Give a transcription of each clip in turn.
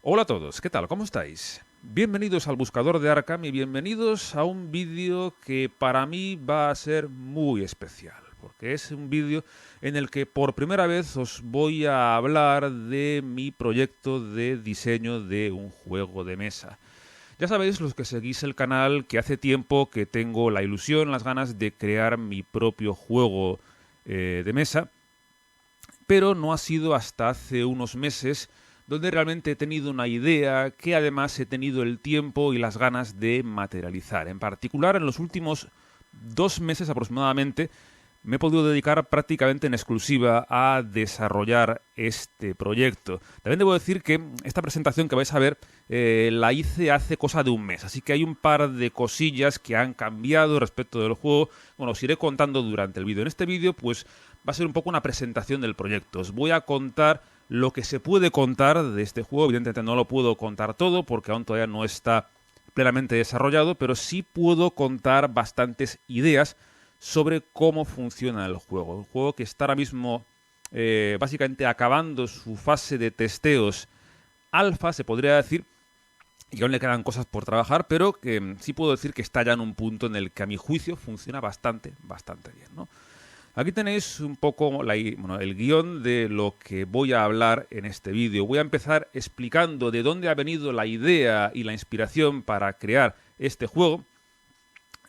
Hola a todos, ¿qué tal? ¿Cómo estáis? Bienvenidos al buscador de Arkham y bienvenidos a un vídeo que para mí va a ser muy especial, porque es un vídeo en el que por primera vez os voy a hablar de mi proyecto de diseño de un juego de mesa. Ya sabéis, los que seguís el canal, que hace tiempo que tengo la ilusión, las ganas de crear mi propio juego de mesa, pero no ha sido hasta hace unos meses donde realmente he tenido una idea que además he tenido el tiempo y las ganas de materializar. En particular, en los últimos 2 meses aproximadamente, me he podido dedicar prácticamente en exclusiva a desarrollar este proyecto. También debo decir que esta presentación que vais a ver la hice hace cosa de un mes, así que hay un par de cosillas que han cambiado respecto del juego. Bueno, os iré contando durante el vídeo. En este vídeo, pues, va a ser un poco una presentación del proyecto. Os voy a contar lo que se puede contar de este juego. Evidentemente no lo puedo contar todo porque aún todavía no está plenamente desarrollado, pero sí puedo contar bastantes ideas sobre cómo funciona el juego. Un juego que está ahora mismo básicamente acabando su fase de testeos alfa, se podría decir, y aún le quedan cosas por trabajar, pero que sí puedo decir que está ya en un punto en el que a mi juicio funciona bastante bien, ¿no? Aquí tenéis un poco el guión de lo que voy a hablar en este vídeo. Voy a empezar explicando de dónde ha venido la idea y la inspiración para crear este juego.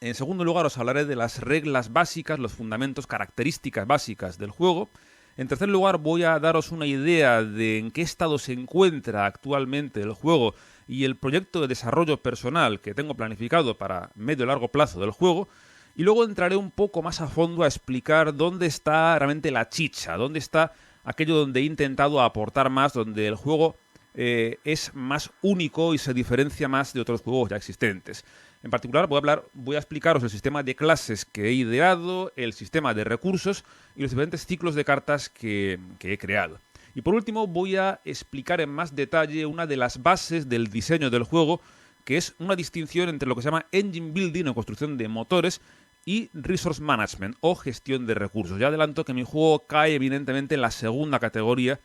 En segundo lugar, os hablaré de las reglas básicas, los fundamentos, características básicas del juego. En tercer lugar, voy a daros una idea de en qué estado se encuentra actualmente el juego y el proyecto de desarrollo personal que tengo planificado para medio y largo plazo del juego. Y luego entraré un poco más a fondo a explicar dónde está realmente la chicha, dónde está aquello donde he intentado aportar más, donde el juego es más único y se diferencia más de otros juegos ya existentes. En particular voy a explicaros el sistema de clases que he ideado, el sistema de recursos y los diferentes ciclos de cartas que he creado. Y por último voy a explicar en más detalle una de las bases del diseño del juego, que es una distinción entre lo que se llama engine building o construcción de motores y resource management o gestión de recursos. Ya adelanto que mi juego cae evidentemente en la segunda categoría,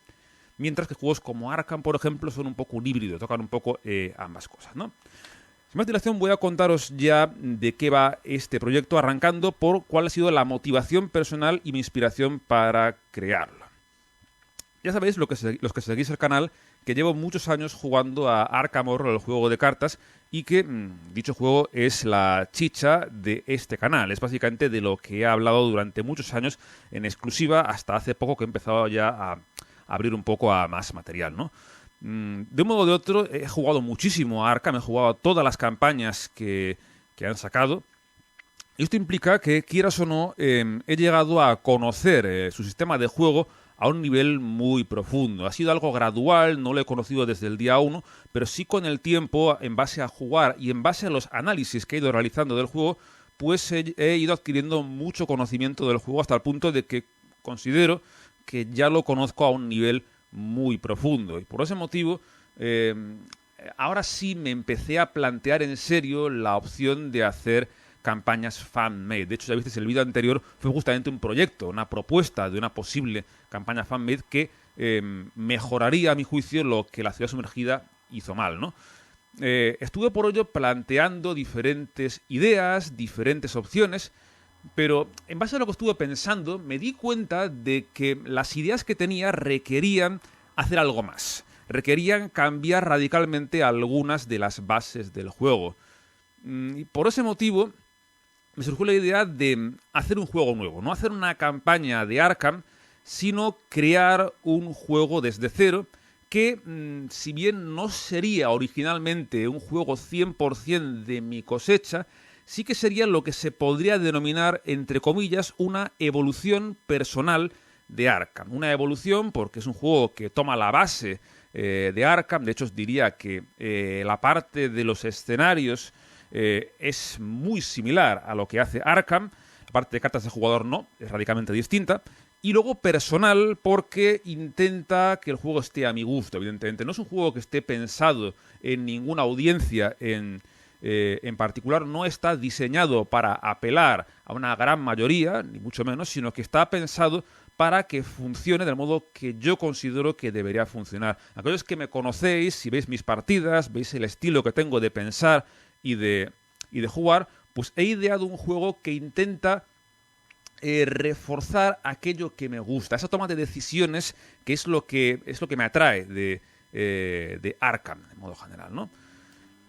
mientras que juegos como Arkham, por ejemplo, son un poco un híbrido, tocan un poco ambas cosas, ¿no? Sin más dilación, voy a contaros ya de qué va este proyecto, arrancando por cuál ha sido la motivación personal y mi inspiración para crearlo. Ya sabéis, los que seguís el canal, que llevo muchos años jugando a Arkham Horror, el juego de cartas, y que dicho juego es la chicha de este canal. Es básicamente de lo que he hablado durante muchos años en exclusiva, hasta hace poco que he empezado ya a abrir un poco a más material, ¿no? De un modo o de otro, he jugado muchísimo a Arkham, he jugado a todas las campañas que han sacado. Y esto implica que, quieras o no, he llegado a conocer su sistema de juego a un nivel muy profundo. Ha sido algo gradual, no lo he conocido desde el día 1, pero sí con el tiempo, en base a jugar y en base a los análisis que he ido realizando del juego, pues he ido adquiriendo mucho conocimiento del juego hasta el punto de que considero que ya lo conozco a un nivel muy profundo. Y por ese motivo, ahora sí me empecé a plantear en serio la opción de hacer campañas fan-made. De hecho, ya visteis, el vídeo anterior fue justamente un proyecto, una propuesta de una posible campaña fan-made que mejoraría, a mi juicio, lo que la Ciudad Sumergida hizo mal, ¿no? Estuve por ello planteando diferentes ideas, diferentes opciones, pero en base a lo que estuve pensando, me di cuenta de que las ideas que tenía requerían hacer algo más. Requerían cambiar radicalmente algunas de las bases del juego. Y por ese motivo me surgió la idea de hacer un juego nuevo, no hacer una campaña de Arkham, sino crear un juego desde cero que, si bien no sería originalmente un juego 100% de mi cosecha, sí que sería lo que se podría denominar, entre comillas, una evolución personal de Arkham. Una evolución porque es un juego que toma la base de Arkham. De hecho, os diría que la parte de los escenarios es muy similar a lo que hace Arkham. La parte de cartas de jugador no, es radicalmente distinta. Y luego personal, porque intenta que el juego esté a mi gusto, evidentemente. No es un juego que esté pensado en ninguna audiencia en particular, no está diseñado para apelar a una gran mayoría, ni mucho menos, sino que está pensado para que funcione del modo que yo considero que debería funcionar. Aquellos que me conocéis, si veis mis partidas, veis el estilo que tengo de pensar y de jugar, pues he ideado un juego que intenta reforzar aquello que me gusta, esa toma de decisiones que es lo que me atrae de Arkham, de modo general, ¿no?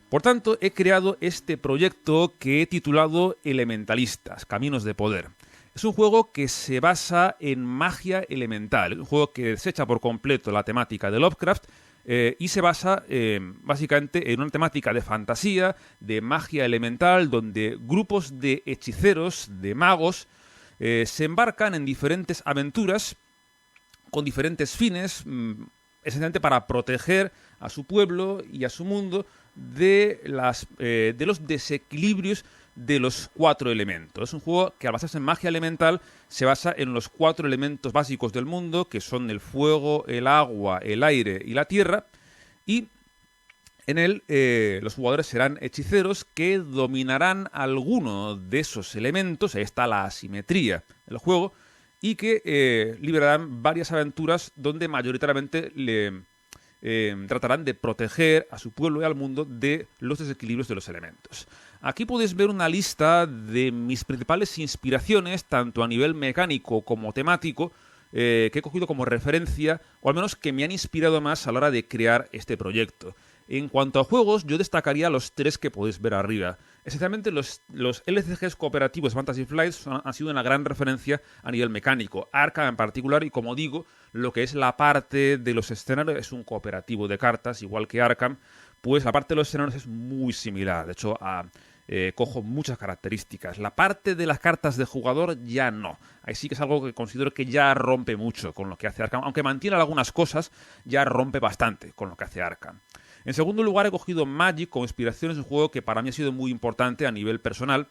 Por tanto, he creado este proyecto que he titulado Elementalistas, Caminos de Poder. Es un juego que se basa en magia elemental, es un juego que desecha por completo la temática de Lovecraft y se basa básicamente en una temática de fantasía, de magia elemental, donde grupos de hechiceros, de magos, se embarcan en diferentes aventuras con diferentes fines, esencialmente para proteger a su pueblo y a su mundo de los desequilibrios de los 4 elementos. Es un juego que, al basarse en magia elemental, se basa en los 4 elementos básicos del mundo, que son el fuego, el agua, el aire y la tierra, y en él los jugadores serán hechiceros que dominarán alguno de esos elementos, ahí está la asimetría del juego, y que librarán varias aventuras donde mayoritariamente tratarán de proteger a su pueblo y al mundo de los desequilibrios de los elementos. Aquí podéis ver una lista de mis principales inspiraciones, tanto a nivel mecánico como temático, que he cogido como referencia, o al menos que me han inspirado más a la hora de crear este proyecto. En cuanto a juegos, yo destacaría los 3 que podéis ver arriba. Esencialmente, los LCGs cooperativos Fantasy Flight han sido una gran referencia a nivel mecánico. Arkham en particular, y como digo, lo que es la parte de los escenarios es un cooperativo de cartas, igual que Arkham, pues la parte de los escenarios es muy similar. De hecho, cojo muchas características. La parte de las cartas de jugador ya no. Ahí sí que es algo que considero que ya rompe mucho con lo que hace Arkham. Aunque mantiene algunas cosas, ya rompe bastante con lo que hace Arkham. En segundo lugar, he cogido Magic como inspiración. Es un juego que para mí ha sido muy importante a nivel personal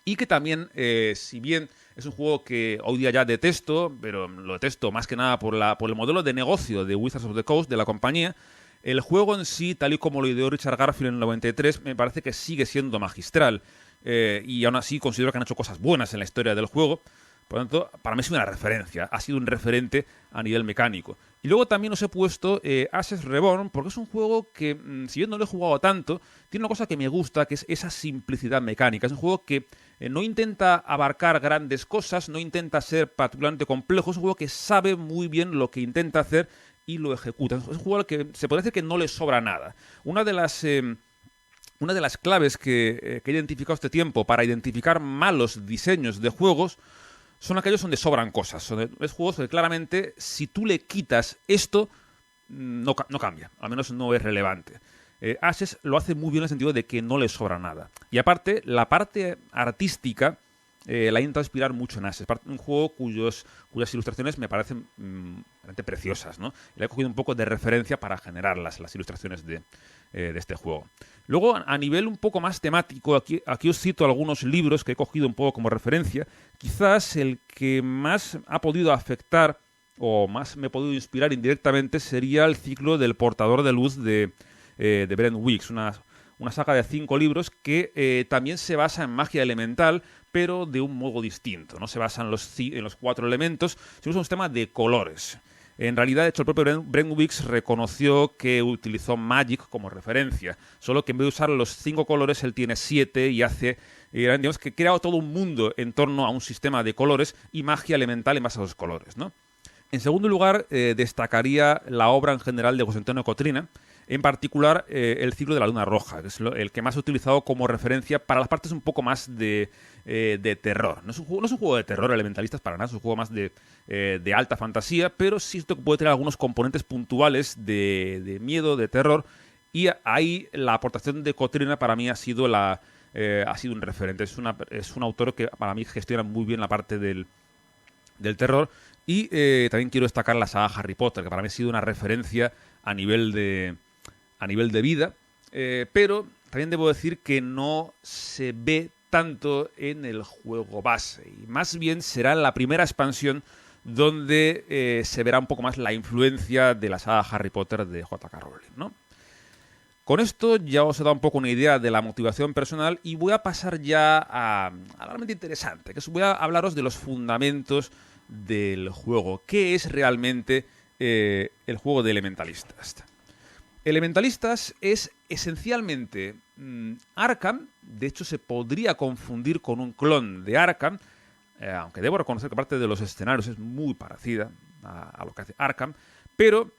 y que también, si bien es un juego que hoy día ya detesto, pero lo detesto más que nada por el modelo de negocio de Wizards of the Coast, de la compañía, el juego en sí, tal y como lo ideó Richard Garfield en el 93, me parece que sigue siendo magistral y aún así considero que han hecho cosas buenas en la historia del juego. Por lo tanto, para mí es una referencia, ha sido un referente a nivel mecánico. Y luego también os he puesto Ashes Reborn, porque es un juego que, si bien no lo he jugado tanto, tiene una cosa que me gusta, que es esa simplicidad mecánica. Es un juego que no intenta abarcar grandes cosas, no intenta ser particularmente complejo, es un juego que sabe muy bien lo que intenta hacer y lo ejecuta. Es un juego al que se puede decir que no le sobra nada. Una de las claves que he identificado este tiempo para identificar malos diseños de juegos son aquellos donde sobran cosas. Son juegos que claramente, si tú le quitas esto, no cambia. Al menos no es relevante. Ashes lo hace muy bien en el sentido de que no le sobra nada. Y aparte, la parte artística la he intentado inspirar mucho en Ashes. Un juego cuyas ilustraciones me parecen realmente preciosas, ¿no? Le he cogido un poco de referencia para generar las ilustraciones de este juego. Luego, a nivel un poco más temático, aquí os cito algunos libros que he cogido un poco como referencia. Quizás el que más ha podido afectar o más me he podido inspirar indirectamente sería el ciclo del Portador de Luz de Brent Weeks, una saga de 5 libros que también se basa en magia elemental, pero de un modo distinto. No se basa en los 4 elementos, sino es un sistema de colores. En realidad, de hecho, el propio Brent Weeks reconoció que utilizó Magic como referencia, solo que en vez de usar los 5 colores, él tiene 7 y hace, digamos, que crea todo un mundo en torno a un sistema de colores y magia elemental en base a los colores, ¿no? En segundo lugar, destacaría la obra en general de José Antonio Cotrina, en particular el ciclo de la Luna Roja, que es el que más he utilizado como referencia para las partes un poco más de terror. No es un juego de terror elementalistas para nada, es un juego más de alta fantasía, pero sí que puede tener algunos componentes puntuales de miedo, de terror, y ahí la aportación de Cotrina para mí ha sido un referente. Es un autor que para mí gestiona muy bien la parte del terror. Y también quiero destacar la saga Harry Potter, que para mí ha sido una referencia a nivel de vida, pero también debo decir que no se ve tanto en el juego base, y más bien será la primera expansión donde se verá un poco más la influencia de la saga Harry Potter de J.K. Rowling, ¿no? Con esto ya os he dado un poco una idea de la motivación personal y voy a pasar ya a lo realmente interesante, que voy a hablaros de los fundamentos del juego. ¿Qué es realmente el juego de Elementalistas? Elementalistas es esencialmente Arkham. De hecho, se podría confundir con un clon de Arkham, aunque debo reconocer que parte de los escenarios es muy parecida a lo que hace Arkham, pero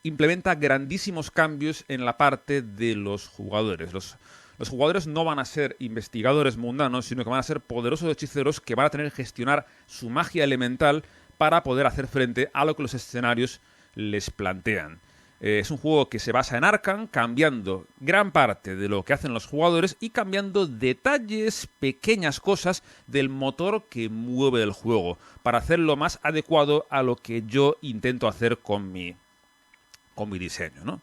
implementa grandísimos cambios en la parte de los jugadores. Los jugadores no van a ser investigadores mundanos, sino que van a ser poderosos hechiceros que van a tener que gestionar su magia elemental para poder hacer frente a lo que los escenarios les plantean. Es un juego que se basa en Arkham, cambiando gran parte de lo que hacen los jugadores y cambiando detalles, pequeñas cosas del motor que mueve el juego, para hacerlo más adecuado a lo que yo intento hacer con mi diseño, ¿no?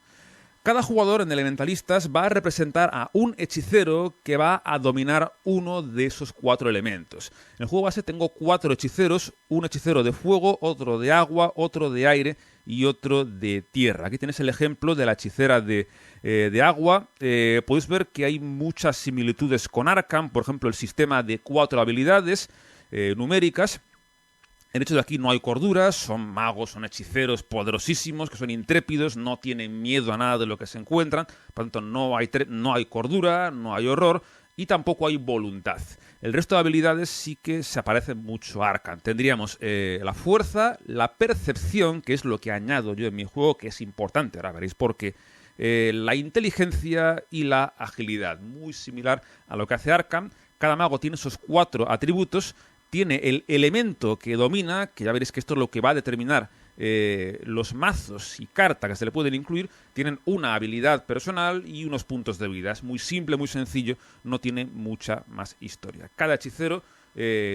Cada jugador en Elementalistas va a representar a un hechicero que va a dominar uno de esos 4 elementos. En el juego base tengo 4 hechiceros, un hechicero de fuego, otro de agua, otro de aire y otro de tierra. Aquí tienes el ejemplo de la hechicera de agua. Podéis ver que hay muchas similitudes con Arkham, por ejemplo el sistema de 4 habilidades numéricas. El hecho de aquí no hay cordura, son magos, son hechiceros poderosísimos, que son intrépidos, no tienen miedo a nada de lo que se encuentran, por lo tanto no hay cordura, no hay horror y tampoco hay voluntad. El resto de habilidades sí que se aparece mucho a Arkham. Tendríamos la fuerza, la percepción, que es lo que añado yo en mi juego, que es importante, ahora veréis por qué, la inteligencia y la agilidad, muy similar a lo que hace Arkham. Cada mago tiene esos 4 atributos. Tiene el elemento que domina, que ya veréis que esto es lo que va a determinar los mazos y cartas que se le pueden incluir. Tienen una habilidad personal y unos puntos de vida. Es muy simple, muy sencillo, no tiene mucha más historia. Cada hechicero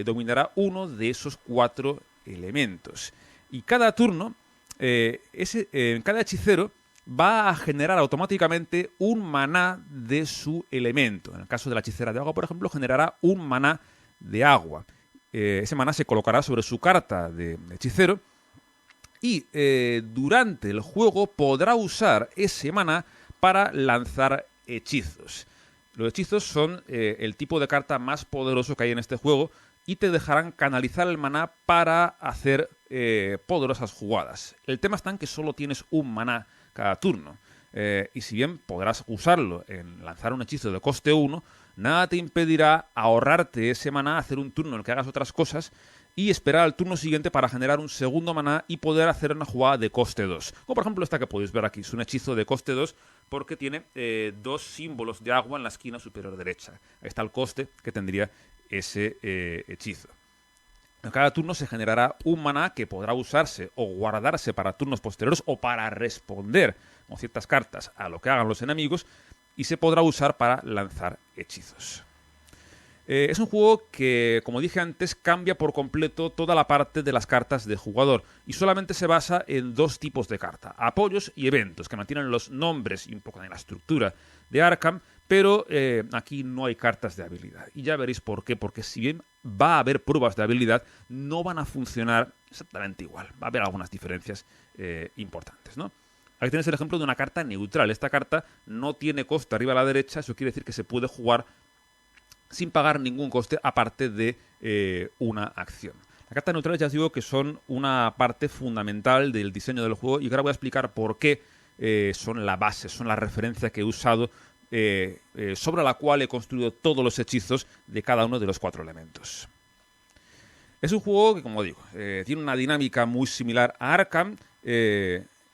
dominará uno de esos 4 elementos. Y cada turno, cada hechicero va a generar automáticamente un maná de su elemento. En el caso de la hechicera de agua, por ejemplo, generará un maná de agua. Ese maná se colocará sobre su carta de hechicero y durante el juego podrá usar ese maná para lanzar hechizos. Los hechizos son el tipo de carta más poderoso que hay en este juego y te dejarán canalizar el maná para hacer poderosas jugadas. El tema está en que solo tienes un maná cada turno. Y si bien podrás usarlo en lanzar un hechizo de coste 1, nada te impedirá ahorrarte ese maná, hacer un turno en el que hagas otras cosas y esperar al turno siguiente para generar un segundo maná y poder hacer una jugada de coste 2. Como por ejemplo esta que podéis ver aquí, es un hechizo de coste 2 porque tiene 2 símbolos de agua en la esquina superior derecha. Ahí está el coste que tendría ese hechizo. En cada turno se generará un maná que podrá usarse o guardarse para turnos posteriores o para responder con ciertas cartas a lo que hagan los enemigos y se podrá usar para lanzar hechizos. Es un juego que, como dije antes, cambia por completo toda la parte de las cartas de jugador y solamente se basa en 2 tipos de carta, apoyos y eventos, que mantienen los nombres y un poco de la estructura de Arkham, pero aquí no hay cartas de habilidad. Y ya veréis por qué, porque si bien va a haber pruebas de habilidad, no van a funcionar exactamente igual. Va a haber algunas diferencias importantes, ¿no? Aquí tenéis el ejemplo de una carta neutral. Esta carta no tiene coste arriba a la derecha, eso quiere decir que se puede jugar sin pagar ningún coste aparte de una acción. Las cartas neutrales ya os digo que son una parte fundamental del diseño del juego y ahora voy a explicar por qué son la base, son la referencia que he usado sobre la cual he construido todos los hechizos de cada uno de los 4 elementos. Es un juego que, como digo, tiene una dinámica muy similar a Arkham,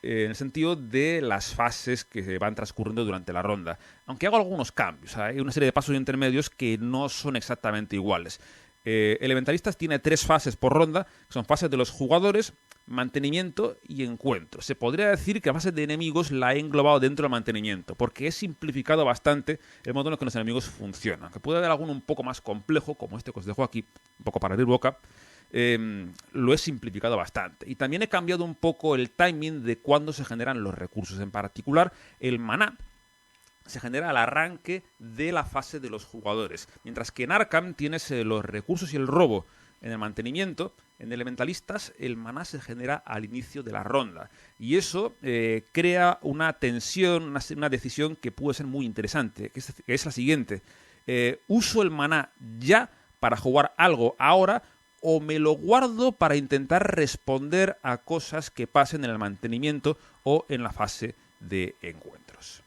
en el sentido de las fases que van transcurriendo durante la ronda. Aunque hago algunos cambios, hay una serie de pasos intermedios que no son exactamente iguales. Elementalistas tiene 3 fases por ronda, que son fases de los jugadores, mantenimiento y encuentro. Se podría decir que la fase de enemigos la he englobado dentro del mantenimiento, porque he simplificado bastante el modo en el que los enemigos funcionan. Aunque puede haber alguno un poco más complejo, como este que os dejo aquí, un poco para abrir boca, lo he simplificado bastante. Y también he cambiado un poco el timing de cuándo se generan los recursos. En particular, el maná se genera al arranque de la fase de los jugadores. Mientras que en Arkham tienes los recursos y el robo en el mantenimiento, en Elementalistas el maná se genera al inicio de la ronda. Y eso crea una tensión, una decisión que puede ser muy interesante, que es la siguiente. ¿Uso el maná ya para jugar algo ahora o me lo guardo para intentar responder a cosas que pasen en el mantenimiento o en la fase de encuentros.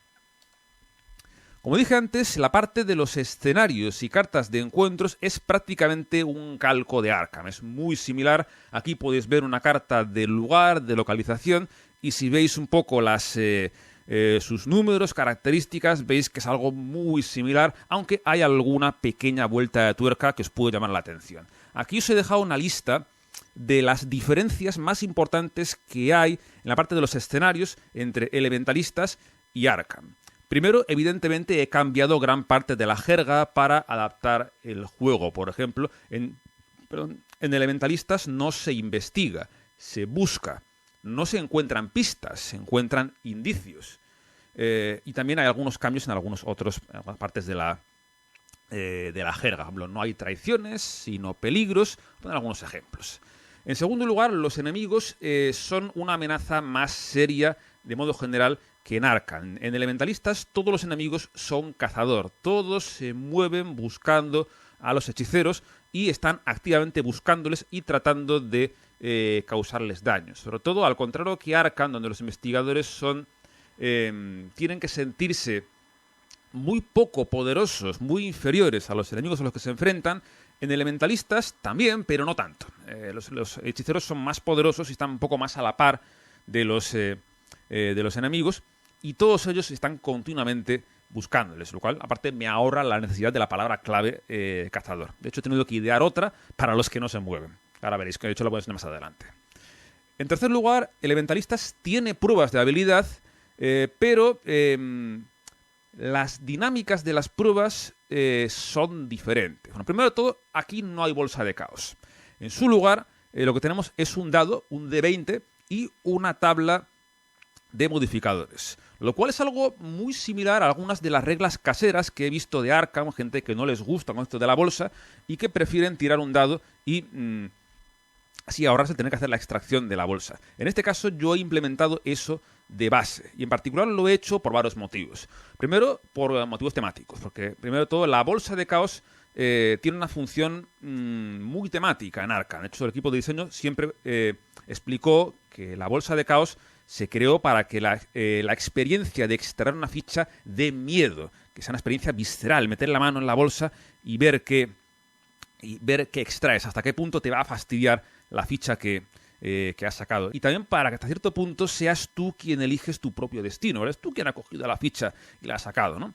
Como dije antes, la parte de los escenarios y cartas de encuentros es prácticamente un calco de Arkham. Es muy similar. Aquí podéis ver una carta de lugar, de localización, y si veis un poco sus números, características, veis que es algo muy similar, aunque hay alguna pequeña vuelta de tuerca que os puede llamar la atención. Aquí os he dejado una lista de las diferencias más importantes que hay en la parte de los escenarios entre Elementalistas y Arkham. Primero, evidentemente, he cambiado gran parte de la jerga para adaptar el juego. Por ejemplo, en Elementalistas no se investiga, se busca. No se encuentran pistas, se encuentran indicios. Y también hay algunos cambios en algunas partes de la jerga. Por ejemplo, no hay traiciones, sino peligros. Poner algunos ejemplos. En segundo lugar, los enemigos son una amenaza más seria, de modo general, que en Arkham. En Elementalistas todos los enemigos son cazador. Todos se mueven buscando a los hechiceros y están activamente buscándoles y tratando de causarles daño. Sobre todo al contrario que Arkham, donde los investigadores tienen que sentirse muy poco poderosos, muy inferiores a los enemigos a los que se enfrentan. En Elementalistas también, pero no tanto. Los hechiceros son más poderosos y están un poco más a la par de los enemigos, y todos ellos están continuamente buscándoles, lo cual aparte me ahorra la necesidad de la palabra clave cazador. De hecho he tenido que idear otra para los que no se mueven. Ahora veréis, que de hecho lo voy a enseñar más adelante. En tercer lugar, Elementalistas tiene pruebas de habilidad, pero las dinámicas de las pruebas son diferentes. Bueno, primero de todo, aquí no hay bolsa de caos. En su lugar, lo que tenemos es un dado, un D20, y una tabla de modificadores, lo cual es algo muy similar a algunas de las reglas caseras que he visto de Arkham, gente que no les gusta con esto de la bolsa y que prefieren tirar un dado y así ahorrarse tener que hacer la extracción de la bolsa. En este caso yo he implementado eso de base, y en particular lo he hecho por varios motivos. Primero, por motivos temáticos, porque primero de todo la bolsa de caos tiene una función muy temática en Arkham. De hecho, el equipo de diseño siempre explicó que la bolsa de caos se creó para que la experiencia de extraer una ficha dé miedo, que sea una experiencia visceral, meter la mano en la bolsa y ver qué extraes, hasta qué punto te va a fastidiar la ficha que has sacado. Y también para que hasta cierto punto seas tú quien eliges tu propio destino, eres tú quien ha cogido la ficha y la has sacado, ¿no?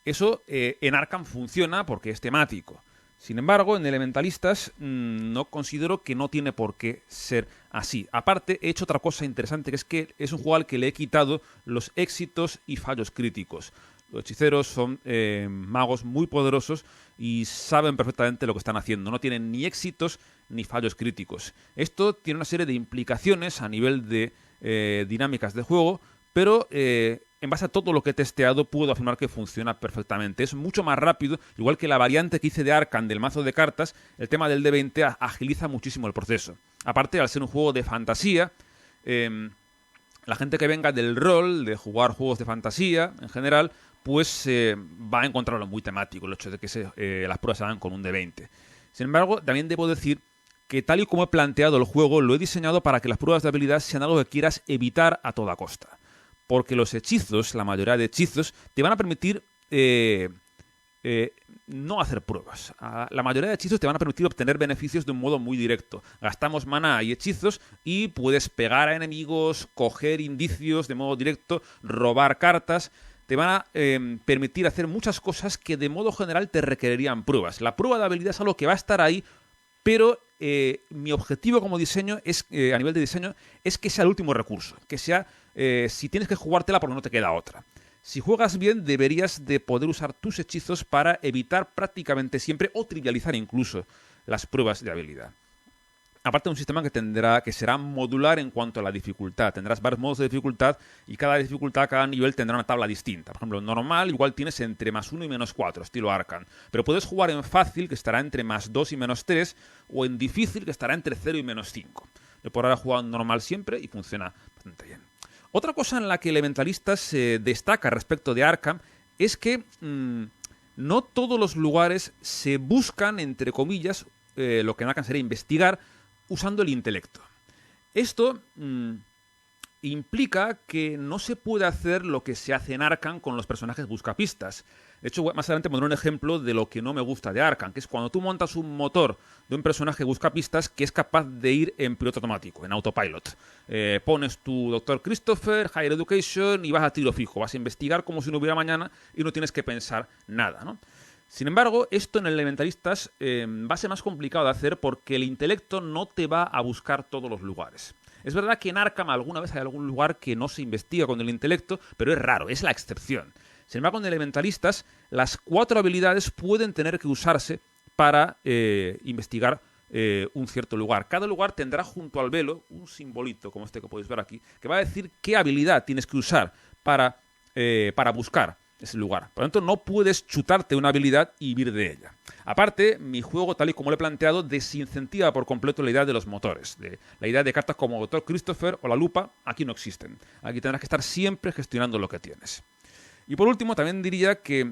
Eso en Arkham funciona porque es temático. Sin embargo, en Elementalistas no considero que no tiene por qué ser así. Aparte, he hecho otra cosa interesante, que es que es un juego al que le he quitado los éxitos y fallos críticos. Los hechiceros son magos muy poderosos y saben perfectamente lo que están haciendo. No tienen ni éxitos ni fallos críticos. Esto tiene una serie de implicaciones a nivel de dinámicas de juego, pero en base a todo lo que he testeado puedo afirmar que funciona perfectamente. Es mucho más rápido, igual que la variante que hice de Arkham del mazo de cartas. El tema del D20 agiliza muchísimo el proceso. Aparte, al ser un juego de fantasía, la gente que venga del rol, de jugar juegos de fantasía en general, pues va a encontrarlo muy temático, el hecho de que las pruebas se hagan con un D20. Sin embargo, también debo decir que tal y como he planteado el juego, lo he diseñado para que las pruebas de habilidad sean algo que quieras evitar a toda costa. Porque los hechizos, la mayoría de hechizos, te van a permitir no hacer pruebas. La mayoría de hechizos te van a permitir obtener beneficios de un modo muy directo. Gastamos maná y hechizos y puedes pegar a enemigos, coger indicios de modo directo, robar cartas. Te van a permitir hacer muchas cosas que de modo general te requerirían pruebas. La prueba de habilidad es algo que va a estar ahí, pero mi objetivo como diseño a nivel de diseño es que sea el último recurso, que sea si tienes que jugártela porque no te queda otra. Si juegas bien, deberías de poder usar tus hechizos para evitar prácticamente siempre o trivializar incluso las pruebas de habilidad. Aparte de un sistema que será modular en cuanto a la dificultad. Tendrás varios modos de dificultad y cada dificultad, cada nivel tendrá una tabla distinta. Por ejemplo, normal igual tienes entre +1 y -4, estilo Arkham. Pero puedes jugar en fácil, que estará entre +2 y -3, o en difícil, que estará entre 0 y -5. Yo por ahora he jugado en normal siempre y funciona bastante bien. Otra cosa en la que Elementalistas se destaca respecto de Arkham es que no todos los lugares se buscan, entre comillas, lo que en Arkham sería investigar usando el intelecto. Esto implica que no se puede hacer lo que se hace en Arkham con los personajes buscapistas. De hecho, más adelante pondré un ejemplo de lo que no me gusta de Arkham, que es cuando tú montas un motor de un personaje buscapistas que es capaz de ir en piloto automático, en autopilot. Pones tu Dr. Christopher, Higher Education y vas a tiro fijo. Vas a investigar como si no hubiera mañana y no tienes que pensar nada, ¿no? Sin embargo, esto en el Elementalistas va a ser más complicado de hacer porque el intelecto no te va a buscar todos los lugares. Es verdad que en Arkham alguna vez hay algún lugar que no se investiga con el intelecto, pero es raro, es la excepción. Sin embargo, en Elementalistas, las 4 habilidades pueden tener que usarse para investigar un cierto lugar. Cada lugar tendrá junto al velo un simbolito, como este que podéis ver aquí, que va a decir qué habilidad tienes que usar para buscar ese lugar. Por lo tanto, no puedes chutarte una habilidad y vivir de ella. Aparte, mi juego, tal y como lo he planteado, desincentiva por completo la idea de los motores. La idea de cartas como Dr. Christopher o la lupa, aquí no existen. Aquí tendrás que estar siempre gestionando lo que tienes. Y por último, también diría que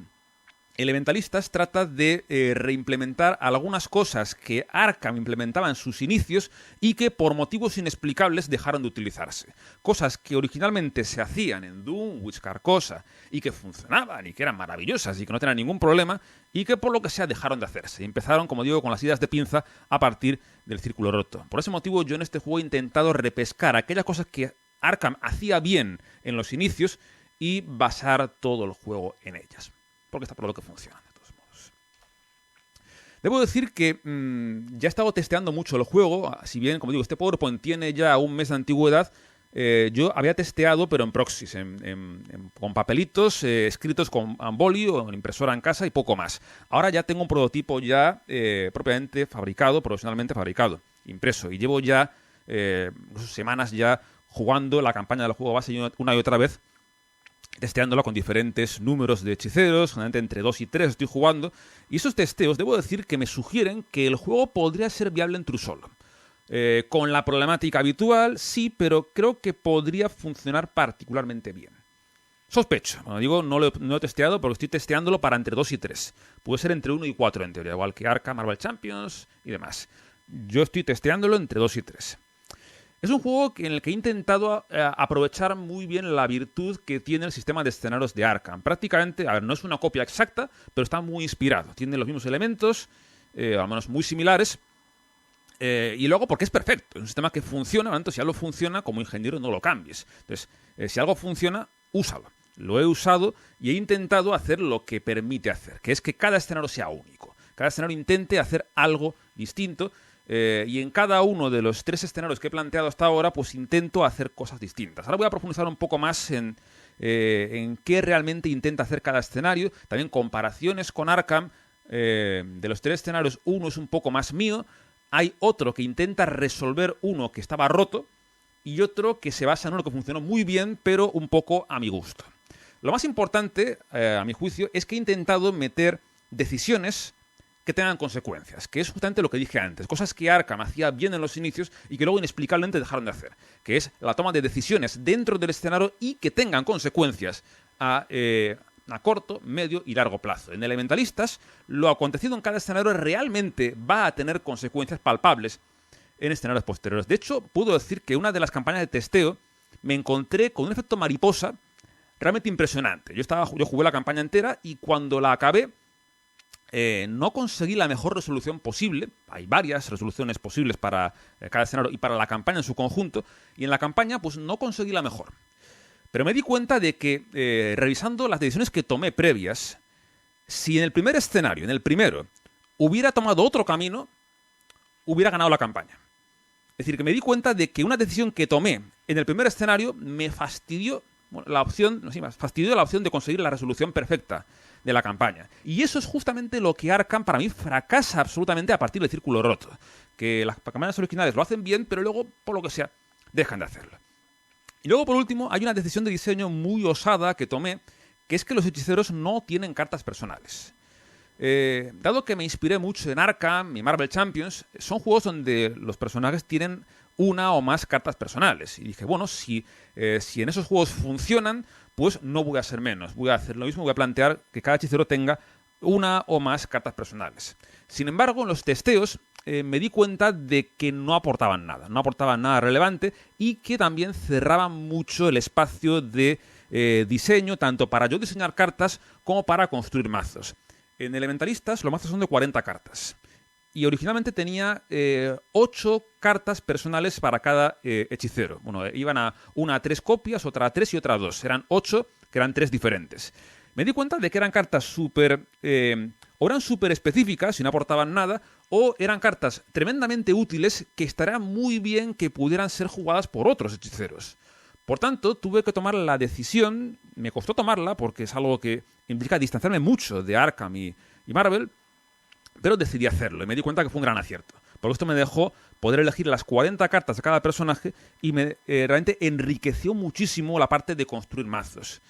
Elementalistas trata de reimplementar algunas cosas que Arkham implementaba en sus inicios y que por motivos inexplicables dejaron de utilizarse. Cosas que originalmente se hacían en Doom, Witch Carcosa y que funcionaban y que eran maravillosas y que no tenían ningún problema y que por lo que sea dejaron de hacerse. Y empezaron, como digo, con las ideas de pinza a partir del Círculo Roto. Por ese motivo yo en este juego he intentado repescar aquellas cosas que Arkham hacía bien en los inicios y basar todo el juego en ellas. Porque está por lo que funciona, de todos modos. Debo decir que ya he estado testeando mucho el juego. Si bien, como digo, este PowerPoint tiene ya un mes de antigüedad, yo había testeado, pero en proxies, con papelitos escritos con boli o en impresora en casa y poco más. Ahora ya tengo un prototipo ya propiamente fabricado, profesionalmente fabricado, impreso. Y llevo ya semanas ya jugando la campaña del juego base una y otra vez, testeándola con diferentes números de hechiceros, generalmente entre 2 y 3 estoy jugando, y esos testeos debo decir que me sugieren que el juego podría ser viable en true solo. Con la problemática habitual, sí, pero creo que podría funcionar particularmente bien. Sospecho, bueno, digo, no lo he testeado porque estoy testeándolo para entre 2 y 3. Puede ser entre 1 y 4 en teoría, igual que Arkham, Marvel Champions y demás. Yo estoy testeándolo entre 2 y 3. Es un juego en el que he intentado aprovechar muy bien la virtud que tiene el sistema de escenarios de Arkham. Prácticamente, a ver, no es una copia exacta, pero está muy inspirado. Tiene los mismos elementos, al menos muy similares. Y luego porque es perfecto. Es un sistema que funciona, por lo tanto, si algo funciona, como ingeniero no lo cambies. Entonces, si algo funciona, úsalo. Lo he usado y he intentado hacer lo que permite hacer, que es que cada escenario sea único. Cada escenario intente hacer algo distinto. Y en cada uno de los 3 escenarios que he planteado hasta ahora, pues intento hacer cosas distintas. Ahora voy a profundizar un poco más en qué realmente intenta hacer cada escenario. También comparaciones con Arkham. De los 3 escenarios, uno es un poco más mío. Hay otro que intenta resolver uno que estaba roto. Y otro que se basa en uno que funcionó muy bien, pero un poco a mi gusto. Lo más importante, a mi juicio, es que he intentado meter decisiones que tengan consecuencias, que es justamente lo que dije antes, cosas que Arkham hacía bien en los inicios y que luego inexplicablemente dejaron de hacer, que es la toma de decisiones dentro del escenario y que tengan consecuencias a corto, medio y largo plazo. En Elementalistas, lo acontecido en cada escenario realmente va a tener consecuencias palpables en escenarios posteriores. De hecho, puedo decir que una de las campañas de testeo me encontré con un efecto mariposa realmente impresionante. Yo jugué la campaña entera y cuando la acabé, no conseguí la mejor resolución posible. Hay varias resoluciones posibles para cada escenario y para la campaña en su conjunto. Y en la campaña, pues no conseguí la mejor. Pero me di cuenta de que, revisando las decisiones que tomé previas, si en el primer escenario, en el primero, hubiera tomado otro camino, hubiera ganado la campaña. Es decir, que me di cuenta de que una decisión que tomé en el primer escenario me fastidió la opción de conseguir la resolución perfecta de la campaña. Y eso es justamente lo que Arkham para mí fracasa absolutamente a partir del Círculo Roto. Que las campañas originales lo hacen bien, pero luego, por lo que sea, dejan de hacerlo. Y luego, por último, hay una decisión de diseño muy osada que tomé, que es que los hechiceros no tienen cartas personales. Dado que me inspiré mucho en Arkham y Marvel Champions, son juegos donde los personajes tienen una o más cartas personales. Y dije, bueno, si en esos juegos funcionan, pues no voy a ser menos. Voy a hacer lo mismo, voy a plantear que cada hechicero tenga una o más cartas personales. Sin embargo, en los testeos me di cuenta de que no aportaban nada relevante y que también cerraban mucho el espacio de diseño, tanto para yo diseñar cartas como para construir mazos. En Elementalistas los mazos son de 40 cartas. Y originalmente tenía 8 cartas personales para cada hechicero. Bueno, iban a una a 3 copias, otra a 3 y otra a 2. Eran 8, que eran 3 diferentes. Me di cuenta de que eran cartas o eran súper específicas y no aportaban nada, o eran cartas tremendamente útiles que estaría muy bien que pudieran ser jugadas por otros hechiceros. Por tanto, tuve que tomar la decisión, me costó tomarla porque es algo que implica distanciarme mucho de Arkham y Marvel, pero decidí hacerlo y me di cuenta que fue un gran acierto. Porque esto me dejó poder elegir las 40 cartas de cada personaje y me realmente enriqueció muchísimo la parte de construir mazos.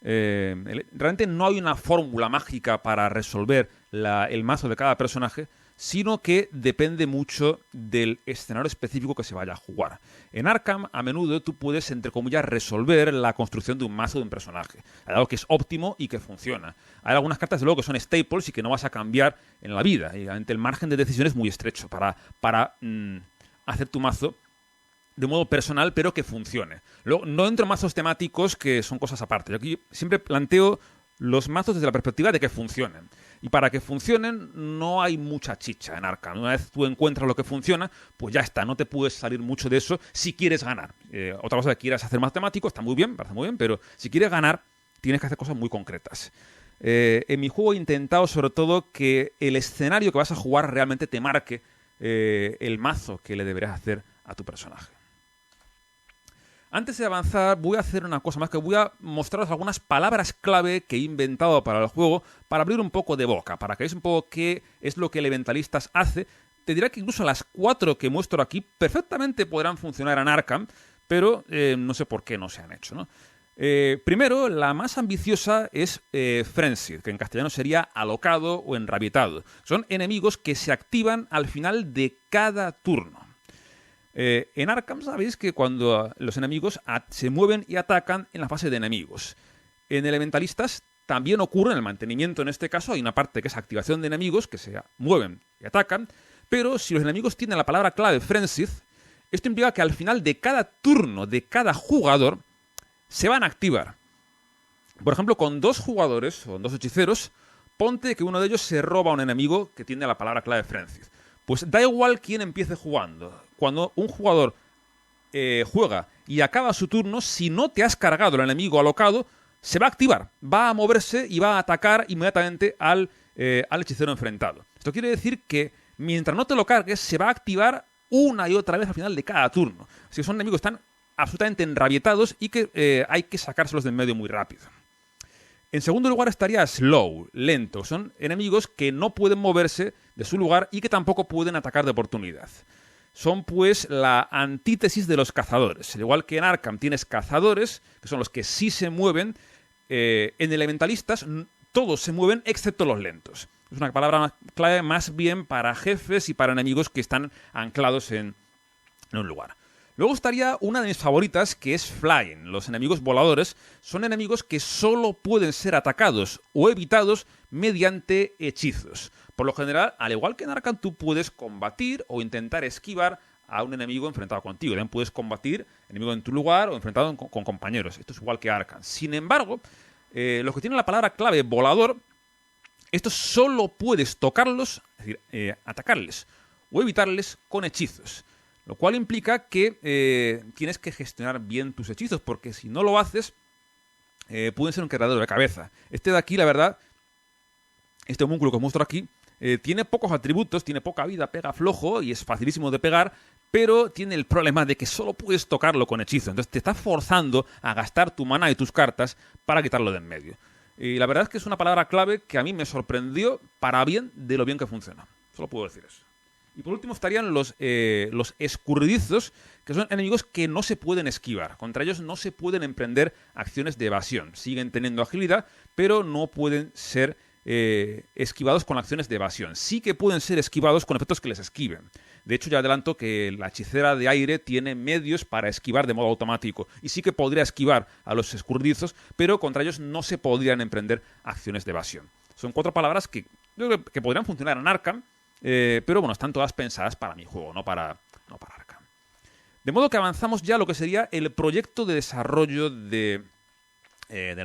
Realmente no hay una fórmula mágica para resolver el mazo de cada personaje, sino que depende mucho del escenario específico que se vaya a jugar. En Arkham, a menudo tú puedes, entre comillas, resolver la construcción de un mazo de un personaje. Hay algo que es óptimo y que funciona. Hay algunas cartas, de luego, que son staples y que no vas a cambiar en la vida. Y realmente el margen de decisión es muy estrecho para hacer tu mazo de modo personal, pero que funcione. Luego, no entro en mazos temáticos, que son cosas aparte. Yo aquí siempre planteo los mazos desde la perspectiva de que funcionen. Y para que funcionen no hay mucha chicha en Arkham. Una vez tú encuentras lo que funciona, pues ya está, no te puedes salir mucho de eso si quieres ganar. Otra cosa que quieras hacer más temático, está muy bien, parece muy bien, pero si quieres ganar, tienes que hacer cosas muy concretas. En mi juego he intentado sobre todo que el escenario que vas a jugar realmente te marque el mazo que le deberás hacer a tu personaje. Antes de avanzar, voy a hacer una cosa más, que voy a mostraros algunas palabras clave que he inventado para el juego, para abrir un poco de boca, para que veáis un poco qué es lo que Elementalistas hace. Te diré que incluso las 4 que muestro aquí perfectamente podrán funcionar en Arkham, pero no sé por qué no se han hecho, ¿no? Primero, la más ambiciosa es Frenzied, que en castellano sería alocado o enrabietado. Son enemigos que se activan al final de cada turno. En Arkham sabéis que cuando los enemigos se mueven y atacan en la fase de enemigos. En Elementalistas también ocurre en el mantenimiento, en este caso hay una parte que es activación de enemigos que se mueven y atacan, pero si los enemigos tienen la palabra clave Frenzied, esto implica que al final de cada turno de cada jugador se van a activar. Por ejemplo, con 2 jugadores o 2 hechiceros, ponte que uno de ellos se roba a un enemigo que tiene la palabra clave Frenzied. Pues da igual quién empiece jugando. Cuando un jugador juega y acaba su turno, si no te has cargado el enemigo alocado, se va a activar. Va a moverse y va a atacar inmediatamente al hechicero enfrentado. Esto quiere decir que mientras no te lo cargues, se va a activar una y otra vez al final de cada turno. Así que son enemigos que están absolutamente enrabietados y que hay que sacárselos del medio muy rápido. En segundo lugar estaría slow, lento. Son enemigos que no pueden moverse de su lugar y que tampoco pueden atacar de oportunidad. Son pues la antítesis de los cazadores. Al igual que en Arkham tienes cazadores, que son los que sí se mueven, en Elementalistas todos se mueven excepto los lentos. Es una palabra clave más bien para jefes y para enemigos que están anclados en un lugar. Luego estaría una de mis favoritas, que es Flying. Los enemigos voladores son enemigos que solo pueden ser atacados o evitados mediante hechizos. Por lo general, al igual que en Arkham, tú puedes combatir o intentar esquivar a un enemigo enfrentado contigo. También puedes combatir enemigo en tu lugar o enfrentado con compañeros. Esto es igual que Arkham. Sin embargo, los que tienen la palabra clave volador, estos solo puedes tocarlos, es decir, atacarles o evitarles con hechizos. Lo cual implica que tienes que gestionar bien tus hechizos, porque si no lo haces, pueden ser un quebradero de cabeza. Este de aquí, la verdad, este homúnculo que os muestro aquí, tiene pocos atributos, tiene poca vida, pega flojo y es facilísimo de pegar, pero tiene el problema de que solo puedes tocarlo con hechizos. Entonces te está forzando a gastar tu maná y tus cartas para quitarlo de en medio. Y la verdad es que es una palabra clave que a mí me sorprendió para bien de lo bien que funciona. Solo puedo decir eso. Y por último estarían los escurridizos, que son enemigos que no se pueden esquivar. Contra ellos no se pueden emprender acciones de evasión. Siguen teniendo agilidad, pero no pueden ser esquivados con acciones de evasión. Sí que pueden ser esquivados con efectos que les esquiven. De hecho, ya adelanto que la hechicera de aire tiene medios para esquivar de modo automático. Y sí que podría esquivar a los escurridizos, pero contra ellos no se podrían emprender acciones de evasión. Son 4 palabras que yo creo que podrían funcionar en Arkham, pero bueno, están todas pensadas para mi juego, no para Arkham. De modo que avanzamos ya a lo que sería el proyecto de desarrollo del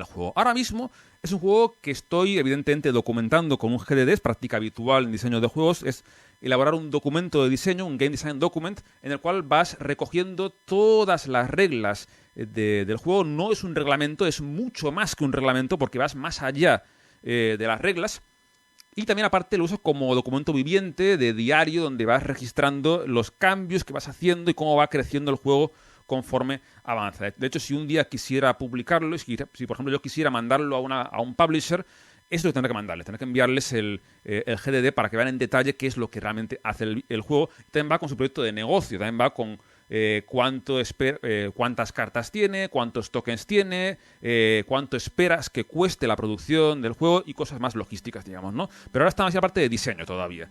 juego. Ahora mismo es un juego que estoy evidentemente documentando con un GDD, es práctica habitual en diseño de juegos, es elaborar un documento de diseño, un Game Design Document, en el cual vas recogiendo todas las reglas del juego. No es un reglamento, es mucho más que un reglamento porque vas más allá de las reglas. Y también aparte lo uso como documento viviente de diario donde vas registrando los cambios que vas haciendo y cómo va creciendo el juego conforme avanza. De hecho, si un día quisiera publicarlo, si por ejemplo yo quisiera mandarlo a un publisher, es lo que tendré que mandarles. Tendré que enviarles el GDD para que vean en detalle qué es lo que realmente hace el juego. También va con su proyecto de negocio, también va con cuántas cartas tiene, cuántos tokens tiene, cuánto esperas que cueste la producción del juego y cosas más logísticas, digamos, ¿no? Pero ahora está más la parte de diseño todavía.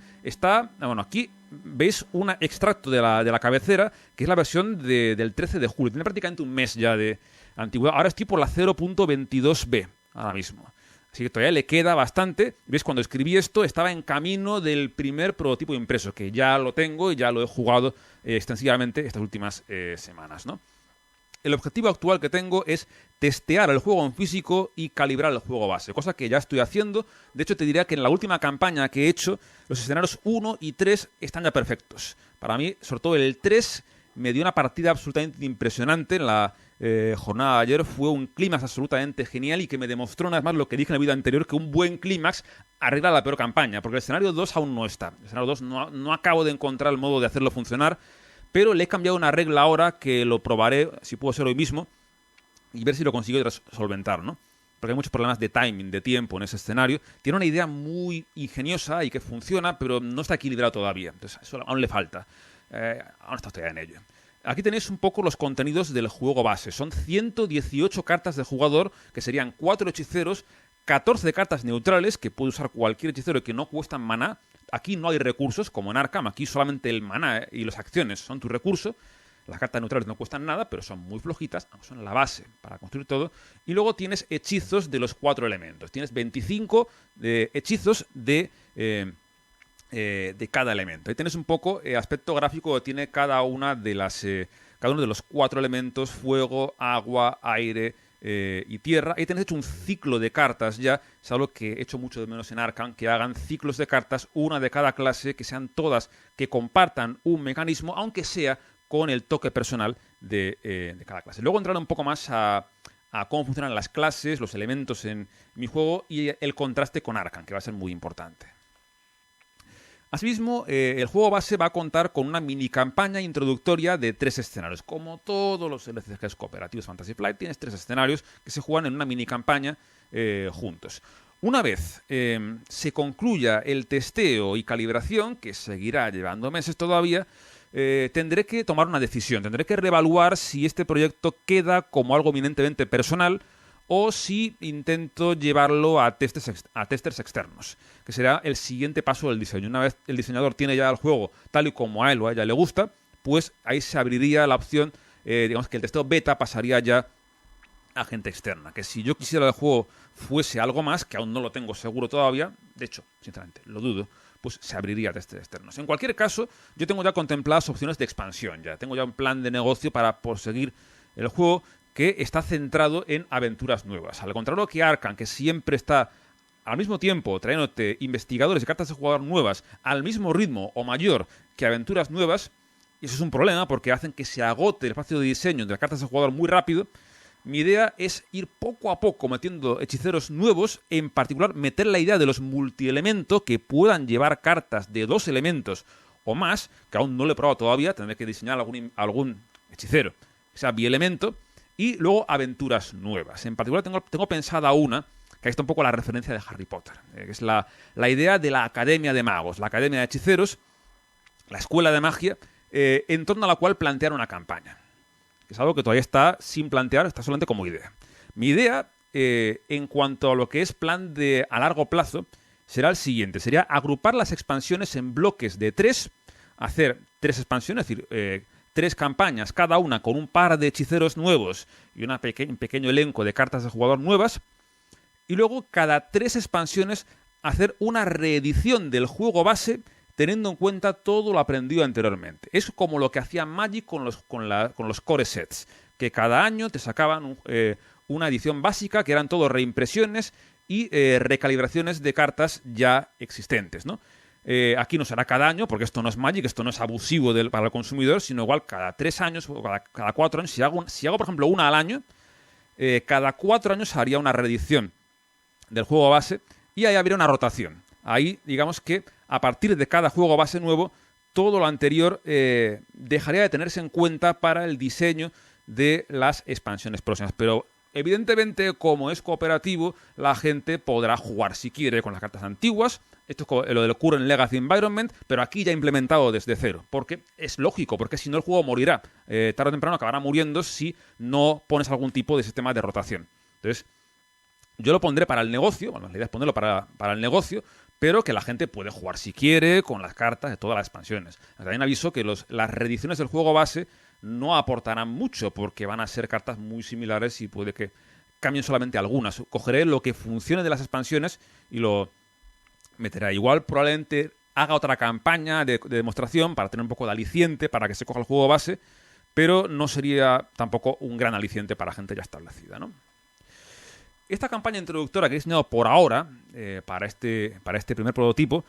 Bueno, aquí veis un extracto de la cabecera, que es la versión del 13 de julio. Tiene prácticamente un mes ya de antigüedad. Ahora estoy por la 0.22b, ahora mismo. Así que todavía le queda bastante. ¿Ves? Cuando escribí esto estaba en camino del primer prototipo impreso, que ya lo tengo y ya lo he jugado extensivamente estas últimas semanas, ¿no? El objetivo actual que tengo es testear el juego en físico y calibrar el juego base, cosa que ya estoy haciendo. De hecho, te diría que en la última campaña que he hecho, los escenarios 1 y 3 están ya perfectos. Para mí, sobre todo el 3, me dio una partida absolutamente impresionante en la jornada de ayer. Fue un clímax absolutamente genial y que me demostró una vez más lo que dije en el vídeo anterior, que un buen clímax arregla la peor campaña, porque el escenario 2 aún no está. El escenario 2 no acabo de encontrar el modo de hacerlo funcionar, pero le he cambiado una regla ahora que lo probaré, si puedo ser hoy mismo, y ver si lo consigo solventar, ¿no? Porque hay muchos problemas de timing, de tiempo en ese escenario. Tiene una idea muy ingeniosa y que funciona, pero no está equilibrado todavía. Entonces, eso aún le falta. Aún está todavía en ello. Aquí tenéis un poco los contenidos del juego base. Son 118 cartas de jugador, que serían 4 hechiceros, 14 cartas neutrales, que puede usar cualquier hechicero y que no cuestan maná. Aquí no hay recursos, como en Arkham. Aquí solamente el maná y las acciones son tu recurso. Las cartas neutrales no cuestan nada, pero son muy flojitas, son la base para construir todo. Y luego tienes hechizos de los 4 elementos. Tienes 25 hechizos de cada elemento. Ahí tienes un poco aspecto gráfico que tiene cada uno de los 4 elementos: fuego, agua, aire y tierra. Ahí tenéis hecho un ciclo de cartas ya. Es algo que he hecho mucho de menos en Arkham, que hagan ciclos de cartas, una de cada clase, que sean todas, que compartan un mecanismo, aunque sea con el toque personal de cada clase. Luego entraré un poco más a cómo funcionan las clases, los elementos en mi juego y el contraste con Arkham, que va a ser muy importante. Asimismo, el juego base va a contar con una mini campaña introductoria de 3 escenarios. Como todos los LCGs cooperativos Fantasy Flight, tienes 3 escenarios que se juegan en una mini campaña juntos. Una vez se concluya el testeo y calibración, que seguirá llevando meses todavía, tendré que tomar una decisión. Tendré que reevaluar si este proyecto queda como algo eminentemente personal o si intento llevarlo a testers externos, que será el siguiente paso del diseño. Una vez el diseñador tiene ya el juego tal y como a él o a ella le gusta, pues ahí se abriría la opción, digamos que el testeo beta pasaría ya a gente externa. Que si yo quisiera el juego fuese algo más, que aún no lo tengo seguro todavía, de hecho, sinceramente, lo dudo, pues se abriría a testers externos. En cualquier caso, yo tengo ya contempladas opciones de expansión. Ya tengo ya un plan de negocio para proseguir el juego, que está centrado en aventuras nuevas. Al contrario que Arkham, que siempre está al mismo tiempo trayéndote investigadores y cartas de jugador nuevas al mismo ritmo o mayor que aventuras nuevas, y eso es un problema porque hacen que se agote el espacio de diseño de las cartas de jugador muy rápido. Mi idea es ir poco a poco metiendo hechiceros nuevos, en particular meter la idea de los multielementos que puedan llevar cartas de 2 elementos o más, que aún no lo he probado todavía. Tendré que diseñar algún hechicero que sea bielemento. Y luego aventuras nuevas. En particular tengo pensada una, que ahí está un poco la referencia de Harry Potter, que es la idea de la Academia de Magos, la Academia de Hechiceros, la Escuela de Magia, en torno a la cual plantear una campaña. Que es algo que todavía está sin plantear, está solamente como idea. Mi idea, en cuanto a lo que es plan a largo plazo, será el siguiente. Sería agrupar las expansiones en bloques de 3, hacer 3 expansiones, es decir, 3 campañas, cada una con un par de hechiceros nuevos y un pequeño elenco de cartas de jugador nuevas. Y luego, cada 3 expansiones, hacer una reedición del juego base teniendo en cuenta todo lo aprendido anteriormente. Es como lo que hacía Magic con los core sets, que cada año te sacaban una edición básica, que eran todo reimpresiones y recalibraciones de cartas ya existentes, ¿no? Aquí no será cada año, porque esto no es Magic, esto no es abusivo para el consumidor, sino igual cada 3 años o cada 4 años. Si hago, por ejemplo, una al año, cada 4 años haría una reedición del juego base y ahí habría una rotación. Ahí, digamos que a partir de cada juego base nuevo, todo lo anterior dejaría de tenerse en cuenta para el diseño de las expansiones próximas. Pero evidentemente, como es cooperativo, la gente podrá jugar si quiere con las cartas antiguas. Esto es lo del Current Legacy Environment, pero aquí ya implementado desde cero. Porque es lógico, porque si no el juego morirá. Tarde o temprano acabará muriendo si no pones algún tipo de sistema de rotación. Entonces, yo lo pondré para el negocio, bueno, la idea es ponerlo para el negocio, pero que la gente puede jugar si quiere con las cartas de todas las expansiones. También aviso que las reediciones del juego base no aportarán mucho, porque van a ser cartas muy similares y puede que cambien solamente algunas. Cogeré lo que funcione de las expansiones y lo meterá. Igual probablemente haga otra campaña de demostración para tener un poco de aliciente, para que se coja el juego base, pero no sería tampoco un gran aliciente para gente ya establecida, ¿no? Esta campaña introductoria que he diseñado por ahora, para este primer prototipo,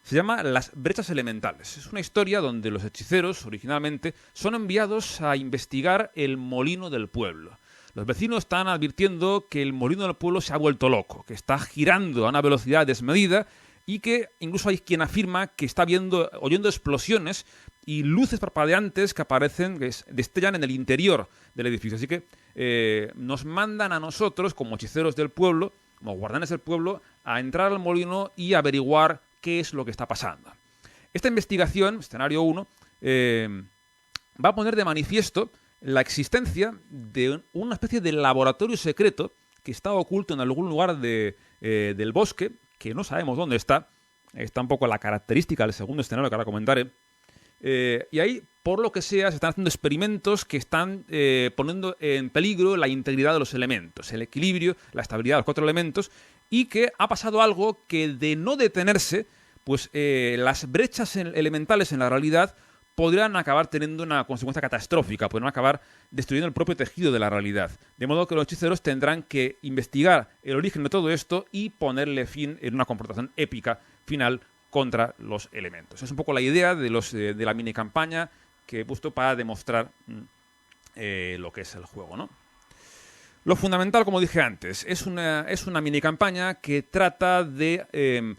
se llama Las Brechas Elementales. Es una historia donde los hechiceros, originalmente, son enviados a investigar el molino del pueblo. Los vecinos están advirtiendo que el molino del pueblo se ha vuelto loco, que está girando a una velocidad desmedida y que incluso hay quien afirma que está oyendo explosiones y luces parpadeantes que aparecen, que destellan en el interior del edificio. Así que nos mandan a nosotros, como hechiceros del pueblo, como guardianes del pueblo, a entrar al molino y averiguar qué es lo que está pasando. Esta investigación, escenario 1, va a poner de manifiesto la existencia de una especie de laboratorio secreto que está oculto en algún lugar del bosque, que no sabemos dónde está. Está un poco la característica del segundo escenario que ahora comentaré. Y ahí, por lo que sea, se están haciendo experimentos que están poniendo en peligro la integridad de los elementos, el equilibrio, la estabilidad de los 4 elementos, y que ha pasado algo que, de no detenerse, pues las brechas elementales en la realidad podrían acabar teniendo una consecuencia catastrófica, podrían acabar destruyendo el propio tejido de la realidad. De modo que los hechiceros tendrán que investigar el origen de todo esto y ponerle fin en una confrontación épica final contra los elementos. Es un poco la idea de la mini campaña que he puesto para demostrar lo que es el juego, ¿no? Lo fundamental, como dije antes, es una mini campaña que trata de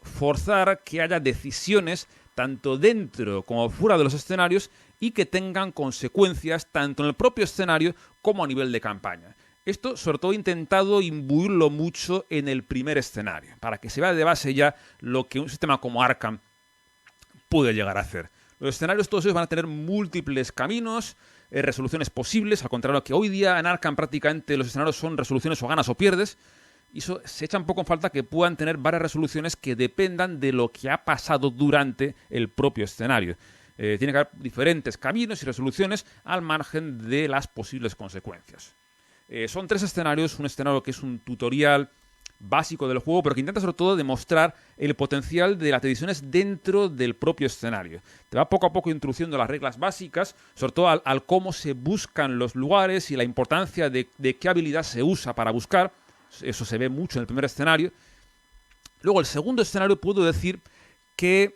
forzar que haya decisiones tanto dentro como fuera de los escenarios y que tengan consecuencias tanto en el propio escenario como a nivel de campaña. Esto, sobre todo, he intentado imbuirlo mucho en el primer escenario, para que se vea de base ya lo que un sistema como Arkham puede llegar a hacer. Los escenarios todos ellos van a tener múltiples caminos, resoluciones posibles, al contrario que hoy día en Arkham prácticamente los escenarios son resoluciones o ganas o pierdes, y eso se echa un poco en falta que puedan tener varias resoluciones que dependan de lo que ha pasado durante el propio escenario. Tiene que haber diferentes caminos y resoluciones al margen de las posibles consecuencias. Son 3 escenarios, un escenario que es un tutorial básico del juego, pero que intenta sobre todo demostrar el potencial de las decisiones dentro del propio escenario. Te va poco a poco introduciendo las reglas básicas, sobre todo al cómo se buscan los lugares y la importancia de qué habilidad se usa para buscar. Eso se ve mucho en el primer escenario. Luego, el segundo escenario puedo decir que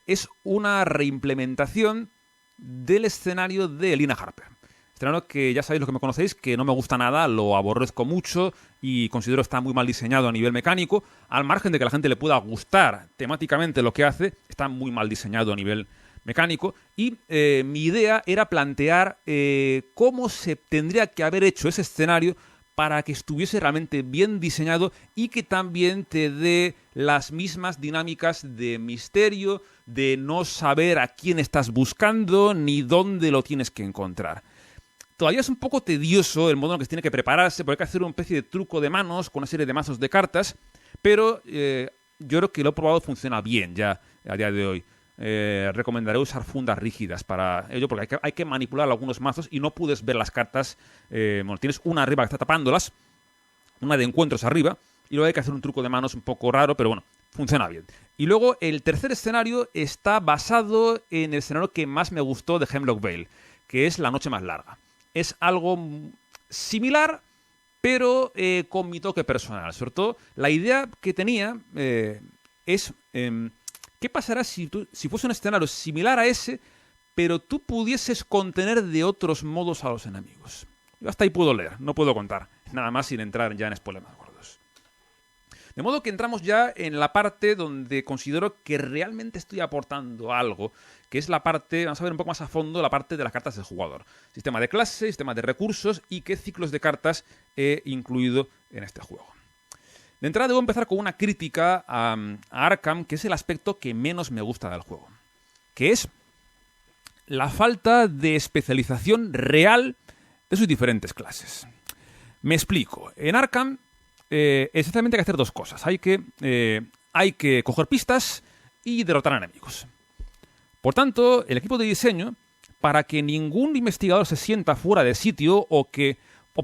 es una reimplementación del escenario de Lina Harper. Escenario que ya sabéis, lo que me conocéis, que no me gusta nada, lo aborrezco mucho y considero está muy mal diseñado a nivel mecánico. Al margen de que a la gente le pueda gustar temáticamente lo que hace, está muy mal diseñado a nivel mecánico. Y mi idea era plantear cómo se tendría que haber hecho ese escenario para que estuviese realmente bien diseñado y que también te dé las mismas dinámicas de misterio, de no saber a quién estás buscando ni dónde lo tienes que encontrar. Todavía es un poco tedioso el modo en que se tiene que prepararse, porque hay que hacer una especie de truco de manos con una serie de mazos de cartas, pero yo creo que lo he probado, funciona bien ya a día de hoy. Recomendaré usar fundas rígidas para ello, porque hay que manipular algunos mazos y no puedes ver las cartas. Tienes una arriba que está tapándolas, una de encuentros arriba, y luego hay que hacer un truco de manos un poco raro, pero bueno, funciona bien. Y luego el tercer escenario está basado en el escenario que más me gustó de Hemlock Vale, que es La noche más larga. Es algo similar, pero con mi toque personal. Sobre todo, la idea que tenía es ¿qué pasará si fuese un escenario similar a ese, pero tú pudieses contener de otros modos a los enemigos? Yo hasta ahí puedo leer, no puedo contar nada más sin entrar ya en spoilers más gordos. De modo que entramos ya en la parte donde considero que realmente estoy aportando algo, que es la parte, vamos a ver un poco más a fondo, la parte de las cartas del jugador. Sistema de clase, sistema de recursos y qué ciclos de cartas he incluido en este juego. De entrada debo empezar con una crítica a Arkham, que es el aspecto que menos me gusta del juego, que es la falta de especialización real de sus diferentes clases. Me explico. En Arkham, esencialmente hay que hacer dos cosas. Hay que coger pistas y derrotar a enemigos. Por tanto, el equipo de diseño, para que ningún investigador se sienta fuera de sitio o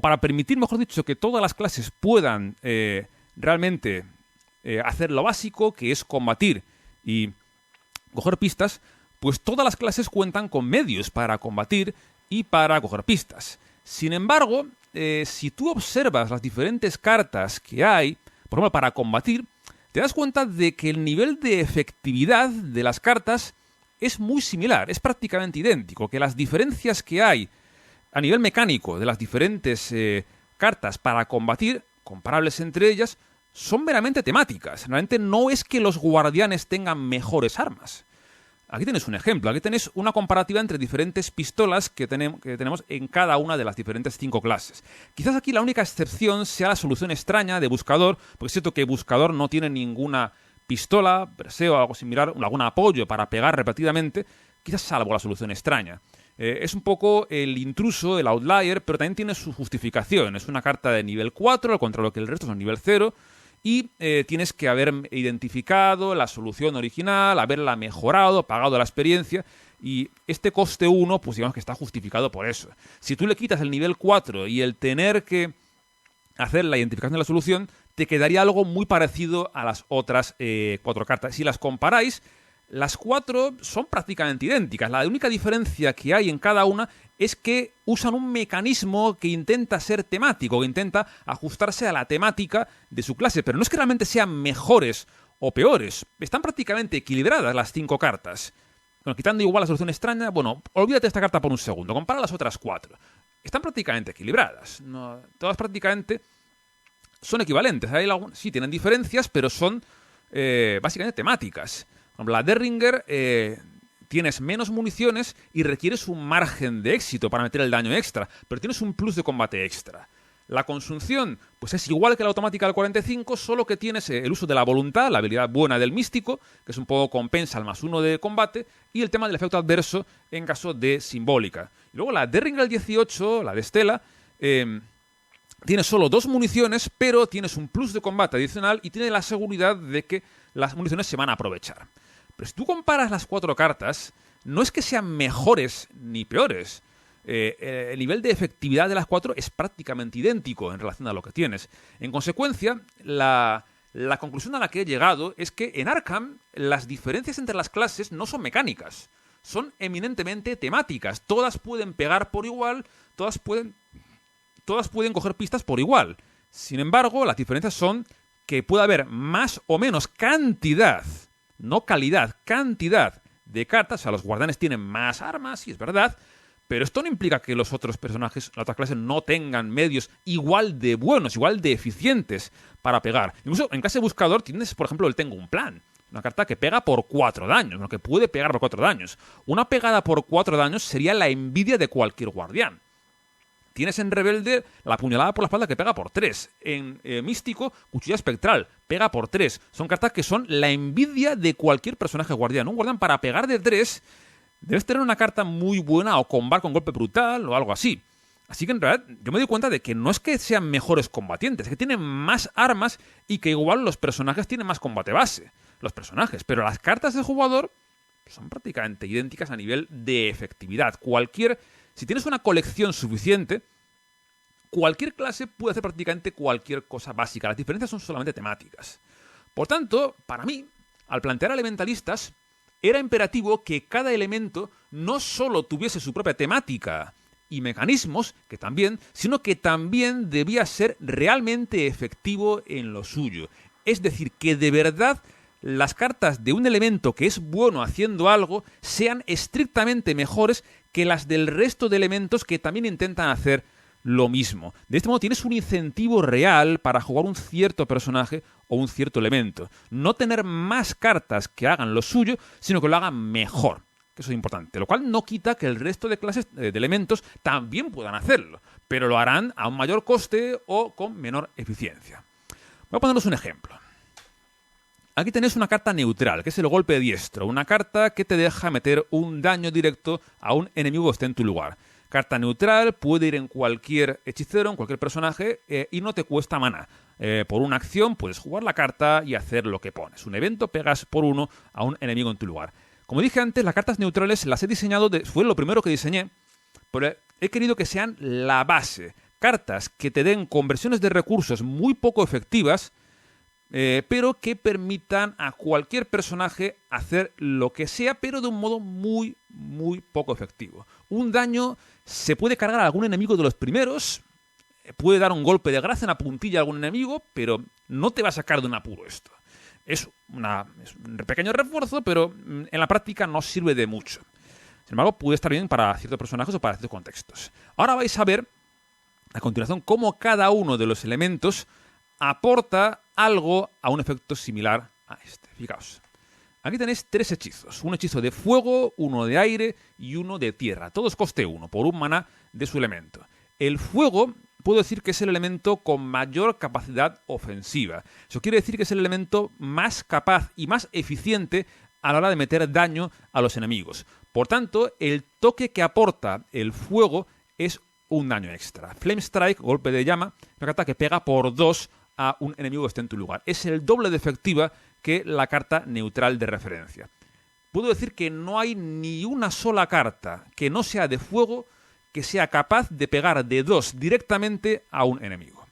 para permitir, mejor dicho, que todas las clases puedan realmente hacer lo básico, que es combatir y coger pistas, pues todas las clases cuentan con medios para combatir y para coger pistas. Sin embargo, si tú observas las diferentes cartas que hay, por ejemplo, para combatir, te das cuenta de que el nivel de efectividad de las cartas es muy similar, es prácticamente idéntico, que las diferencias que hay a nivel mecánico de las diferentes cartas para combatir, comparables entre ellas, son meramente temáticas. Realmente no es que los guardianes tengan mejores armas. Aquí tienes un ejemplo, aquí tenéis una comparativa entre diferentes pistolas que tenemos en cada una de las diferentes 5 clases. Quizás aquí la única excepción sea la solución extraña de buscador, porque es cierto que buscador no tiene ninguna pistola, per se, o algo similar, algún apoyo para pegar repetidamente, quizás salvo la solución extraña. Es un poco el intruso, el outlier, pero también tiene su justificación. Es una carta de nivel 4, al contrario que el resto son nivel 0, y tienes que haber identificado la solución original, haberla mejorado, pagado la experiencia, y este coste 1, pues digamos que está justificado por eso. Si tú le quitas el nivel 4 y el tener que hacer la identificación de la solución, te quedaría algo muy parecido a las otras 4 cartas. Si las comparáis, las 4 son prácticamente idénticas. La única diferencia que hay en cada una es que usan un mecanismo que intenta ser temático, que intenta ajustarse a la temática de su clase. Pero no es que realmente sean mejores o peores. Están prácticamente equilibradas las 5 cartas. Bueno, quitando igual la solución extraña, bueno, olvídate de esta carta por un segundo. Compara las otras 4. Están prácticamente equilibradas. No, todas prácticamente son equivalentes. Sí, tienen diferencias, pero son básicamente temáticas. Por ejemplo, la Derringer tienes menos municiones y requieres un margen de éxito para meter el daño extra, pero tienes un plus de combate extra. La Consunción, pues es igual que la automática del 45, solo que tienes el uso de la voluntad, la habilidad buena del místico, que es un poco compensa al +1 de combate, y el tema del efecto adverso en caso de simbólica. Y luego la Derringer 18, la de Estela, tienes solo 2 municiones, pero tienes un plus de combate adicional y tiene la seguridad de que las municiones se van a aprovechar. Pero si tú comparas las 4 cartas, no es que sean mejores ni peores. El nivel de efectividad de las 4 es prácticamente idéntico en relación a lo que tienes. En consecuencia, la conclusión a la que he llegado es que en Arkham las diferencias entre las clases no son mecánicas, son eminentemente temáticas. Todas pueden pegar por igual, todas pueden coger pistas por igual. Sin embargo, las diferencias son que puede haber más o menos cantidad, no calidad, cantidad de cartas. O sea, los guardianes tienen más armas, sí es verdad, pero esto no implica que los otros personajes, las otras clases, no tengan medios igual de buenos, igual de eficientes para pegar. Incluso en clase buscador tienes, por ejemplo, el Tengo un Plan. Una carta que pega por 4 daños, bueno, que puede pegar por 4 daños. Una pegada por 4 daños sería la envidia de cualquier guardián. Tienes en Rebelde la puñalada por la espalda que pega por 3. En Místico, Cuchilla Espectral, pega por 3. Son cartas que son la envidia de cualquier personaje guardián. Un guardián para pegar de 3 debes tener una carta muy buena o combar con golpe brutal o algo así. Así que en realidad yo me doy cuenta de que no es que sean mejores combatientes, es que tienen más armas y que igual los personajes tienen más combate base. Los personajes, pero las cartas del jugador son prácticamente idénticas a nivel de efectividad. Si tienes una colección suficiente, cualquier clase puede hacer prácticamente cualquier cosa básica. Las diferencias son solamente temáticas. Por tanto, para mí, al plantear elementalistas, era imperativo que cada elemento no solo tuviese su propia temática y mecanismos, que también, sino que también debía ser realmente efectivo en lo suyo. Es decir, que de verdad las cartas de un elemento que es bueno haciendo algo sean estrictamente mejores que las del resto de elementos que también intentan hacer lo mismo. De este modo tienes un incentivo real para jugar un cierto personaje o un cierto elemento. No tener más cartas que hagan lo suyo, sino que lo hagan mejor. Eso es importante. Lo cual no quita que el resto de clases de elementos también puedan hacerlo, pero lo harán a un mayor coste o con menor eficiencia. Voy a poneros un ejemplo. Aquí tenéis una carta neutral, que es el golpe diestro. Una carta que te deja meter un daño directo a un enemigo que esté en tu lugar. Carta neutral, puede ir en cualquier hechicero, en cualquier personaje, y no te cuesta maná. Por una acción puedes jugar la carta y hacer lo que pones. Un evento, pegas por uno a un enemigo en tu lugar. Como dije antes, las cartas neutrales las he diseñado, fue lo primero que diseñé, pero he querido que sean la base. Cartas que te den conversiones de recursos muy poco efectivas, pero que permitan a cualquier personaje hacer lo que sea, pero de un modo muy, muy poco efectivo. Un daño se puede cargar a algún enemigo de los primeros, puede dar un golpe de gracia en la puntilla a algún enemigo, pero no te va a sacar de un apuro esto. Es un pequeño refuerzo, pero en la práctica no sirve de mucho. Sin embargo, puede estar bien para ciertos personajes o para ciertos contextos. Ahora vais a ver, a continuación, cómo cada uno de los elementos aporta algo a un efecto similar a este. Fijaos. Aquí tenéis 3 hechizos. Un hechizo de fuego, uno de aire y uno de tierra. Todos coste 1, por un maná de su elemento. El fuego, puedo decir que es el elemento con mayor capacidad ofensiva. Eso quiere decir que es el elemento más capaz y más eficiente a la hora de meter daño a los enemigos. Por tanto, el toque que aporta el fuego es un daño extra. Flame Strike, golpe de llama, una carta que pega por 2 a un enemigo que esté en tu lugar. Es el doble de efectiva que la carta neutral de referencia. Puedo decir que no hay ni una sola carta que no sea de fuego que sea capaz de pegar de 2 directamente a un enemigo.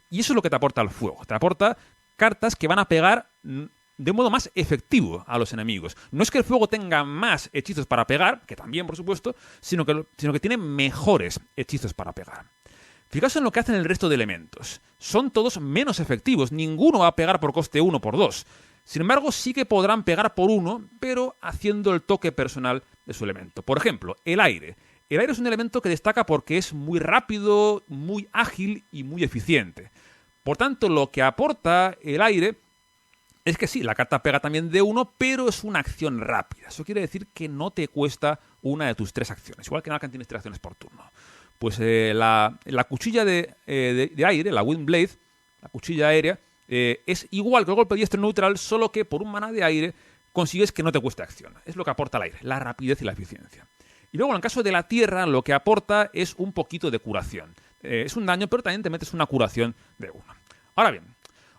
Y eso es lo que te aporta el fuego. Te aporta cartas que van a pegar de modo más efectivo a los enemigos. No es que el fuego tenga más hechizos para pegar, que también por supuesto, sino que tiene mejores hechizos para pegar. Fijaos en lo que hacen el resto de elementos. Son todos menos efectivos. Ninguno va a pegar por coste 1 por 2. Sin embargo, sí que podrán pegar por 1, pero haciendo el toque personal de su elemento. Por ejemplo, el aire. El aire es un elemento que destaca porque es muy rápido, muy ágil y muy eficiente. Por tanto, lo que aporta el aire es que sí, la carta pega también de 1, pero es una acción rápida. Eso quiere decir que no te cuesta una de tus 3 acciones. Igual que en Arkham tienes 3 acciones por turno. Pues la cuchilla de aire, la Windblade, la cuchilla aérea, es igual que el golpe diestro neutral, solo que por un maná de aire consigues que no te cueste acción. Es lo que aporta el aire, la rapidez y la eficiencia. Y luego, en el caso de la tierra, lo que aporta es un poquito de curación. Es un daño, pero también te metes una curación de 1. Ahora bien,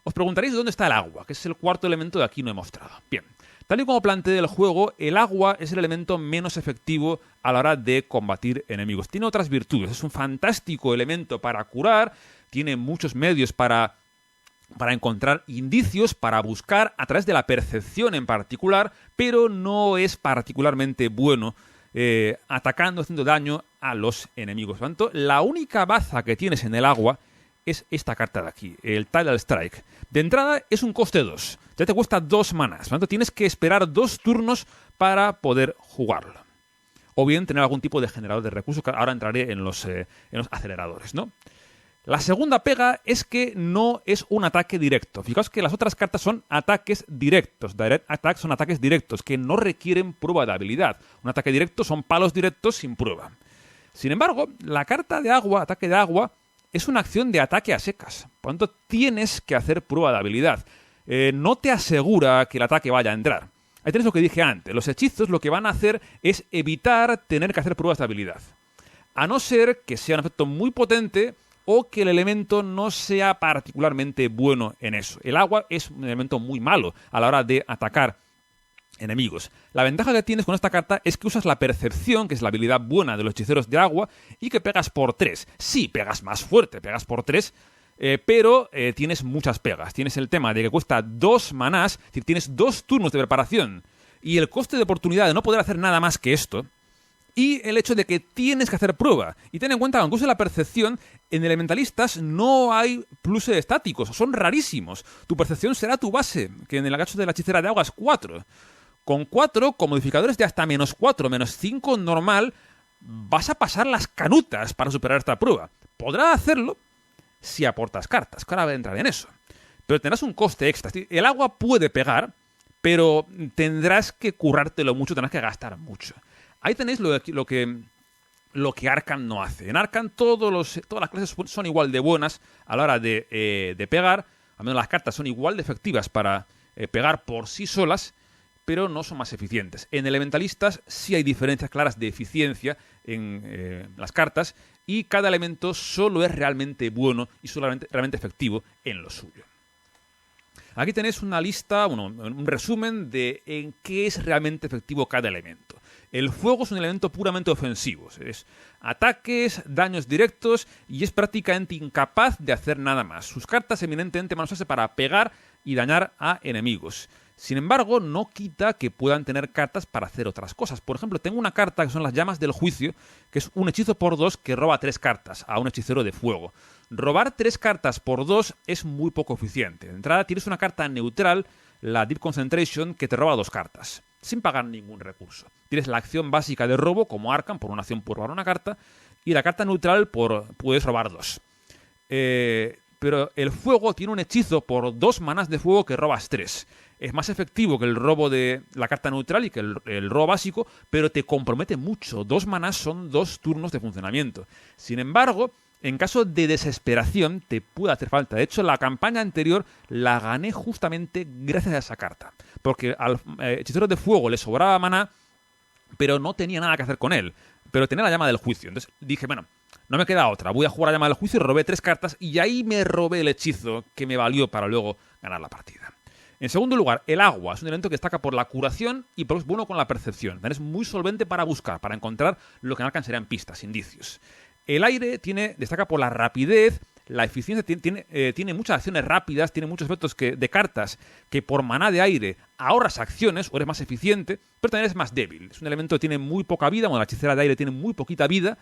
os preguntaréis dónde está el agua, que es el cuarto elemento de aquí no he mostrado. Bien, tal y como planteé el juego, el agua es el elemento menos efectivo a la hora de combatir enemigos. Tiene otras virtudes, es un fantástico elemento para curar, tiene muchos medios para encontrar indicios, para buscar a través de la percepción en particular, pero no es particularmente bueno atacando, haciendo daño a los enemigos. Por lo tanto, la única baza que tienes en el agua es esta carta de aquí, el Tidal Strike. De entrada es un coste 2, ya te cuesta 2 manas, por lo tanto tienes que esperar 2 turnos para poder jugarlo. O bien tener algún tipo de generador de recursos, que ahora entraré en los aceleradores, ¿no? La segunda pega es que no es un ataque directo. Fijaos que las otras cartas son ataques directos. Direct Attack son ataques directos que no requieren prueba de habilidad. Un ataque directo son palos directos sin prueba. Sin embargo, la carta de agua, ataque de agua, es una acción de ataque a secas. Por lo tanto, tienes que hacer prueba de habilidad. No te asegura que el ataque vaya a entrar. Ahí tenéis lo que dije antes. Los hechizos lo que van a hacer es evitar tener que hacer pruebas de habilidad. A no ser que sea un efecto muy potente o que el elemento no sea particularmente bueno en eso. El agua es un elemento muy malo a la hora de atacar enemigos. La ventaja que tienes con esta carta es que usas la percepción, que es la habilidad buena de los hechiceros de agua, y que pegas por 3. Sí, pegas más fuerte, pegas por 3, pero tienes muchas pegas. Tienes el tema de que cuesta 2 manás, es decir, tienes 2 turnos de preparación, y el coste de oportunidad de no poder hacer nada más que esto, y el hecho de que tienes que hacer prueba. Y ten en cuenta que aunque use la percepción, en elementalistas no hay pluses estáticos, son rarísimos. Tu percepción será tu base, que en el caso de la hechicera de agua es 4. Con 4, con modificadores de hasta -4, -5 normal, vas a pasar las canutas para superar esta prueba. Podrás hacerlo si aportas cartas, que ahora voy a entrar en eso. Pero tendrás un coste extra. El agua puede pegar, pero tendrás que currártelo mucho, tendrás que gastar mucho. Ahí tenéis lo que Arkham no hace. En Arkham todas las clases son igual de buenas a la hora de pegar. Al menos las cartas son igual de efectivas para pegar por sí solas, pero no son más eficientes. En elementalistas sí hay diferencias claras de eficiencia en las cartas, y cada elemento solo es realmente bueno y realmente efectivo en lo suyo. Aquí tenéis una lista, un resumen de en qué es realmente efectivo cada elemento. El fuego es un elemento puramente ofensivo. Es ataques, daños directos, y es prácticamente incapaz de hacer nada más. Sus cartas eminentemente van a usarse para pegar y dañar a enemigos. Sin embargo, no quita que puedan tener cartas para hacer otras cosas. Por ejemplo, tengo una carta que son las llamas del juicio, que es un hechizo por 2 que roba 3 cartas a un hechicero de fuego. Robar 3 cartas por 2 es muy poco eficiente. De entrada tienes una carta neutral, la Deep Concentration, que te roba 2 cartas, sin pagar ningún recurso. Tienes la acción básica de robo, como Arkham, por una acción puedes robar una carta, y la carta neutral puedes robar 2. Pero el fuego tiene un hechizo por 2 manás de fuego que robas 3. Es más efectivo que el robo de la carta neutral y que el robo básico, pero te compromete mucho. 2 manás son 2 turnos de funcionamiento. Sin embargo, en caso de desesperación, te puede hacer falta. De hecho, la campaña anterior la gané justamente gracias a esa carta. Porque al hechicero de fuego le sobraba maná, pero no tenía nada que hacer con él. Pero tenía la llama del juicio. Entonces dije, bueno, no me queda otra. Voy a jugar a la llama del juicio, y robé 3 cartas, y ahí me robé el hechizo que me valió para luego ganar la partida. En segundo lugar, el agua es un elemento que destaca por la curación y por es bueno con la percepción. Es muy solvente para buscar, para encontrar lo que en Arkham serían pistas, indicios. El aire destaca por la rapidez, la eficiencia, tiene muchas acciones rápidas, tiene muchos efectos de cartas que por maná de aire ahorras acciones o eres más eficiente, pero también es más débil. Es un elemento que tiene muy poca vida, la hechicera de aire tiene muy poquita vida,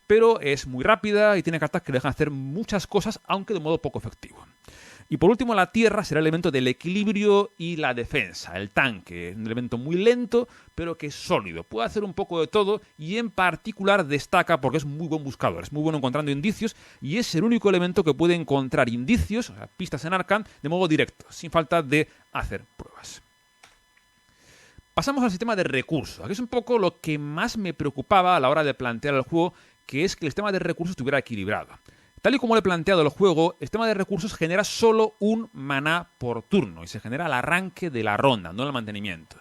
pero es muy rápida y tiene cartas que le dejan hacer muchas cosas, aunque de modo poco efectivo. Y por último, la tierra será el elemento del equilibrio y la defensa, el tanque. Es un elemento muy lento, pero que es sólido. Puede hacer un poco de todo, y en particular destaca porque es muy buen buscador. Es muy bueno encontrando indicios, y es el único elemento que puede encontrar indicios, o sea, pistas en Arkham, de modo directo, sin falta de hacer pruebas. Pasamos al sistema de recursos. Aquí es un poco lo que más me preocupaba a la hora de plantear el juego, que es que el sistema de recursos estuviera equilibrado. Tal y como lo he planteado el juego, el sistema de recursos genera solo un maná por turno y se genera al arranque de la ronda, no el mantenimiento.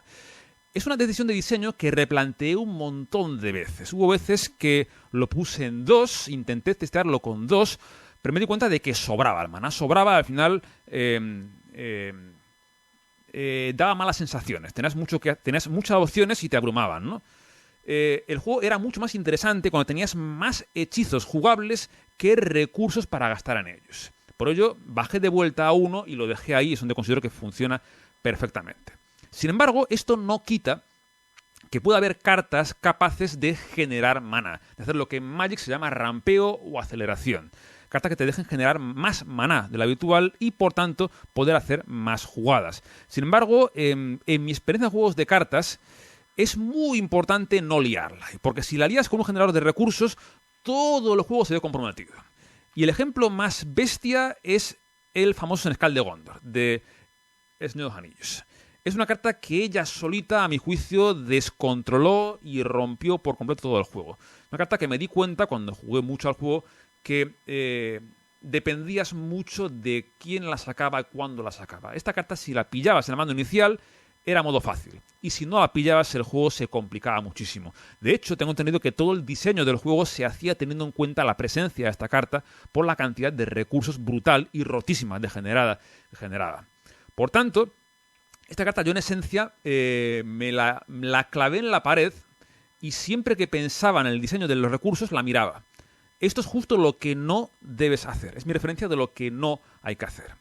Es una decisión de diseño que replanteé un montón de veces. Hubo veces que lo puse en 2, intenté testearlo con 2, pero me di cuenta de que sobraba. El maná sobraba, al final daba malas sensaciones. Tenías muchas opciones y te abrumaban, ¿no? El juego era mucho más interesante cuando tenías más hechizos jugables que recursos para gastar en ellos. Por ello, bajé de vuelta a 1 y lo dejé ahí, es donde considero que funciona perfectamente. Sin embargo, esto no quita que pueda haber cartas capaces de generar maná, de hacer lo que en Magic se llama rampeo o aceleración. Cartas que te dejen generar más maná de lo habitual y, por tanto, poder hacer más jugadas. Sin embargo, en mi experiencia de juegos de cartas, es muy importante no liarla, porque si la lías con un generador de recursos, todo el juego se ve comprometido. Y el ejemplo más bestia es el famoso Senescal de Gondor, de El Señor de los Anillos. Es una carta que ella solita, a mi juicio, descontroló y rompió por completo todo el juego. Una carta que me di cuenta cuando jugué mucho al juego que dependías mucho de quién la sacaba y cuándo la sacaba. Esta carta, si la pillabas en el mando inicial, era modo fácil. Y si no la pillabas, el juego se complicaba muchísimo. De hecho, tengo entendido que todo el diseño del juego se hacía teniendo en cuenta la presencia de esta carta por la cantidad de recursos brutal y rotísima generada. Por tanto, Esta carta yo en esencia me la clavé en la pared y siempre que pensaba en el diseño de los recursos la miraba. Esto es justo lo que no debes hacer. Es mi referencia de lo que no hay que hacer.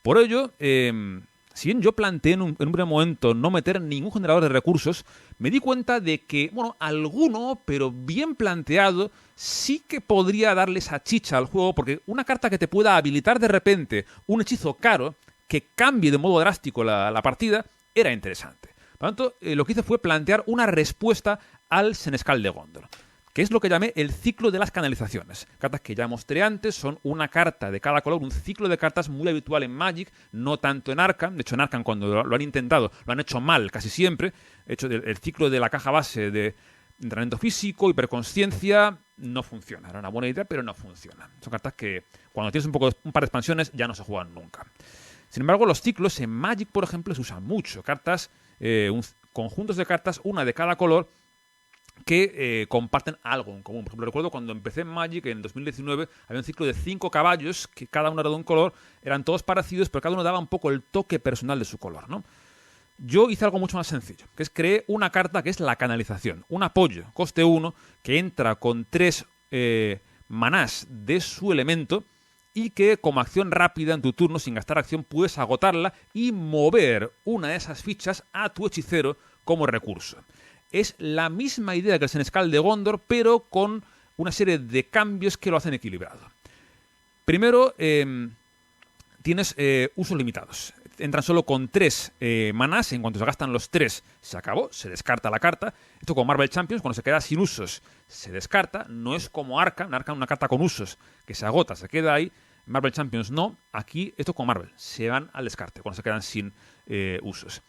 Por ello, si bien yo planteé en un primer momento no meter ningún generador de recursos, me di cuenta de que, bueno, alguno, pero bien planteado, sí que podría darle esa chicha al juego, porque una carta que te pueda habilitar de repente un hechizo caro que cambie de modo drástico la partida era interesante. Por lo tanto, lo que hice fue plantear una respuesta al Senescal de Gondor, que es lo que llamé el ciclo de las canalizaciones. Cartas que ya mostré antes, son una carta de cada color, un ciclo de cartas muy habitual en Magic, no tanto en Arkham. De hecho, en Arkham cuando lo han intentado, lo han hecho mal casi siempre. De hecho, el ciclo de la caja base de entrenamiento físico, hiperconsciencia, no funciona. Era una buena idea, pero no funciona. Son cartas que cuando tienes un par de expansiones ya no se juegan nunca. Sin embargo, los ciclos en Magic, por ejemplo, se usan mucho. Cartas, conjuntos de cartas, una de cada color, que comparten algo en común. Por ejemplo, recuerdo cuando empecé en Magic en 2019, había un ciclo de 5 caballos, que cada uno era de un color, eran todos parecidos, pero cada uno daba un poco el toque personal de su color, ¿no? Yo hice algo mucho más sencillo, que es creé una carta que es la canalización, un apoyo, coste 1, que entra con 3 manás de su elemento y que como acción rápida en tu turno, sin gastar acción, puedes agotarla y mover una de esas fichas a tu hechicero como recurso. Es la misma idea que el Senescal de Gondor, pero con una serie de cambios que lo hacen equilibrado. Primero, tienes usos limitados. Entran solo con 3 manás. En cuanto se gastan los 3, se acabó, se descarta la carta. Esto con Marvel Champions, cuando se queda sin usos, se descarta. No es como Arkham, una carta con usos que se agota, se queda ahí. Marvel Champions no. Aquí, esto con Marvel, se van al descarte cuando se quedan sin usos.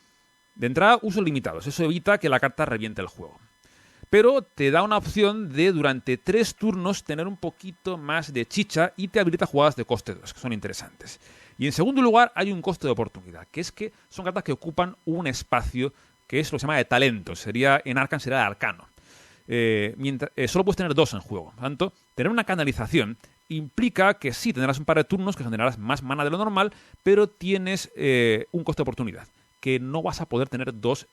De entrada, usos limitados. Eso evita que la carta reviente el juego. Pero te da una opción de durante 3 turnos tener un poquito más de chicha y te habilita jugadas de coste 2, que son interesantes. Y en segundo lugar hay un coste de oportunidad, que es que son cartas que ocupan un espacio que es lo que se llama de talento. En Arkham sería de arcano. Solo puedes tener 2 en juego. Por lo tanto, tener una canalización implica que sí, tendrás un par de turnos que generarás más mana de lo normal, pero tienes un coste de oportunidad, que no vas a poder tener 2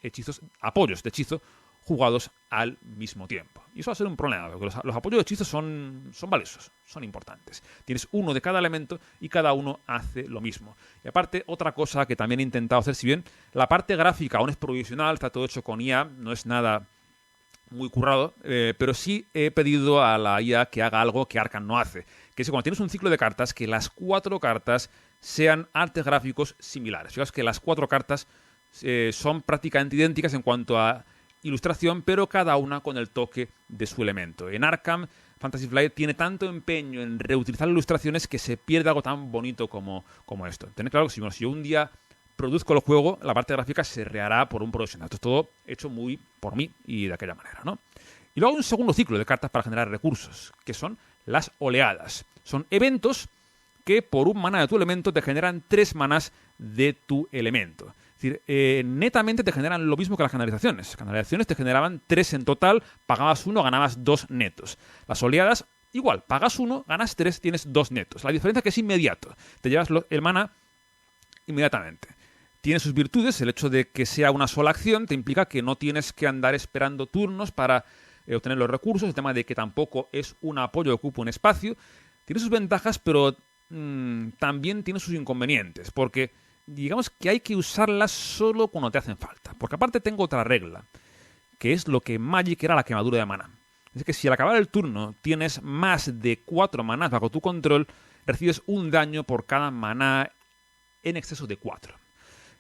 apoyos de hechizo jugados al mismo tiempo. Y eso va a ser un problema, porque los apoyos de hechizo son valiosos, son importantes. Tienes uno de cada elemento y cada uno hace lo mismo. Y aparte, otra cosa que también he intentado hacer, si bien la parte gráfica aún es provisional, está todo hecho con IA, no es nada muy currado, pero sí he pedido a la IA que haga algo que Arkham no hace, que es que cuando tienes un ciclo de cartas, que las 4 cartas sean artes gráficos similares. Fijaos que las 4 cartas son prácticamente idénticas en cuanto a ilustración, pero cada una con el toque de su elemento. En Arkham, Fantasy Flight tiene tanto empeño en reutilizar ilustraciones que se pierde algo tan bonito como esto. Tened claro que si yo un día produzco el juego, la parte gráfica se rehará por un profesional. Esto es todo hecho muy por mí y de aquella manera, ¿no? Y luego hay un segundo ciclo de cartas para generar recursos, que son las oleadas. Son eventos que por un maná de tu elemento te generan 3 manás de tu elemento. Es decir, netamente te generan lo mismo que las canalizaciones. Las canalizaciones te generaban 3 en total, pagabas 1, ganabas 2 netos. Las oleadas, igual, pagas 1, ganas 3, tienes 2 netos. La diferencia es que es inmediato. Te llevas el maná inmediatamente. Tiene sus virtudes, el hecho de que sea una sola acción te implica que no tienes que andar esperando turnos para obtener los recursos, el tema de que tampoco es un apoyo que ocupa un espacio. Tiene sus ventajas, pero también tiene sus inconvenientes, porque digamos que hay que usarlas solo cuando te hacen falta. Porque aparte tengo otra regla, que es lo que en Magic era la quemadura de maná. Es que si al acabar el turno tienes más de 4 manás bajo tu control, recibes un daño por cada maná en exceso de 4.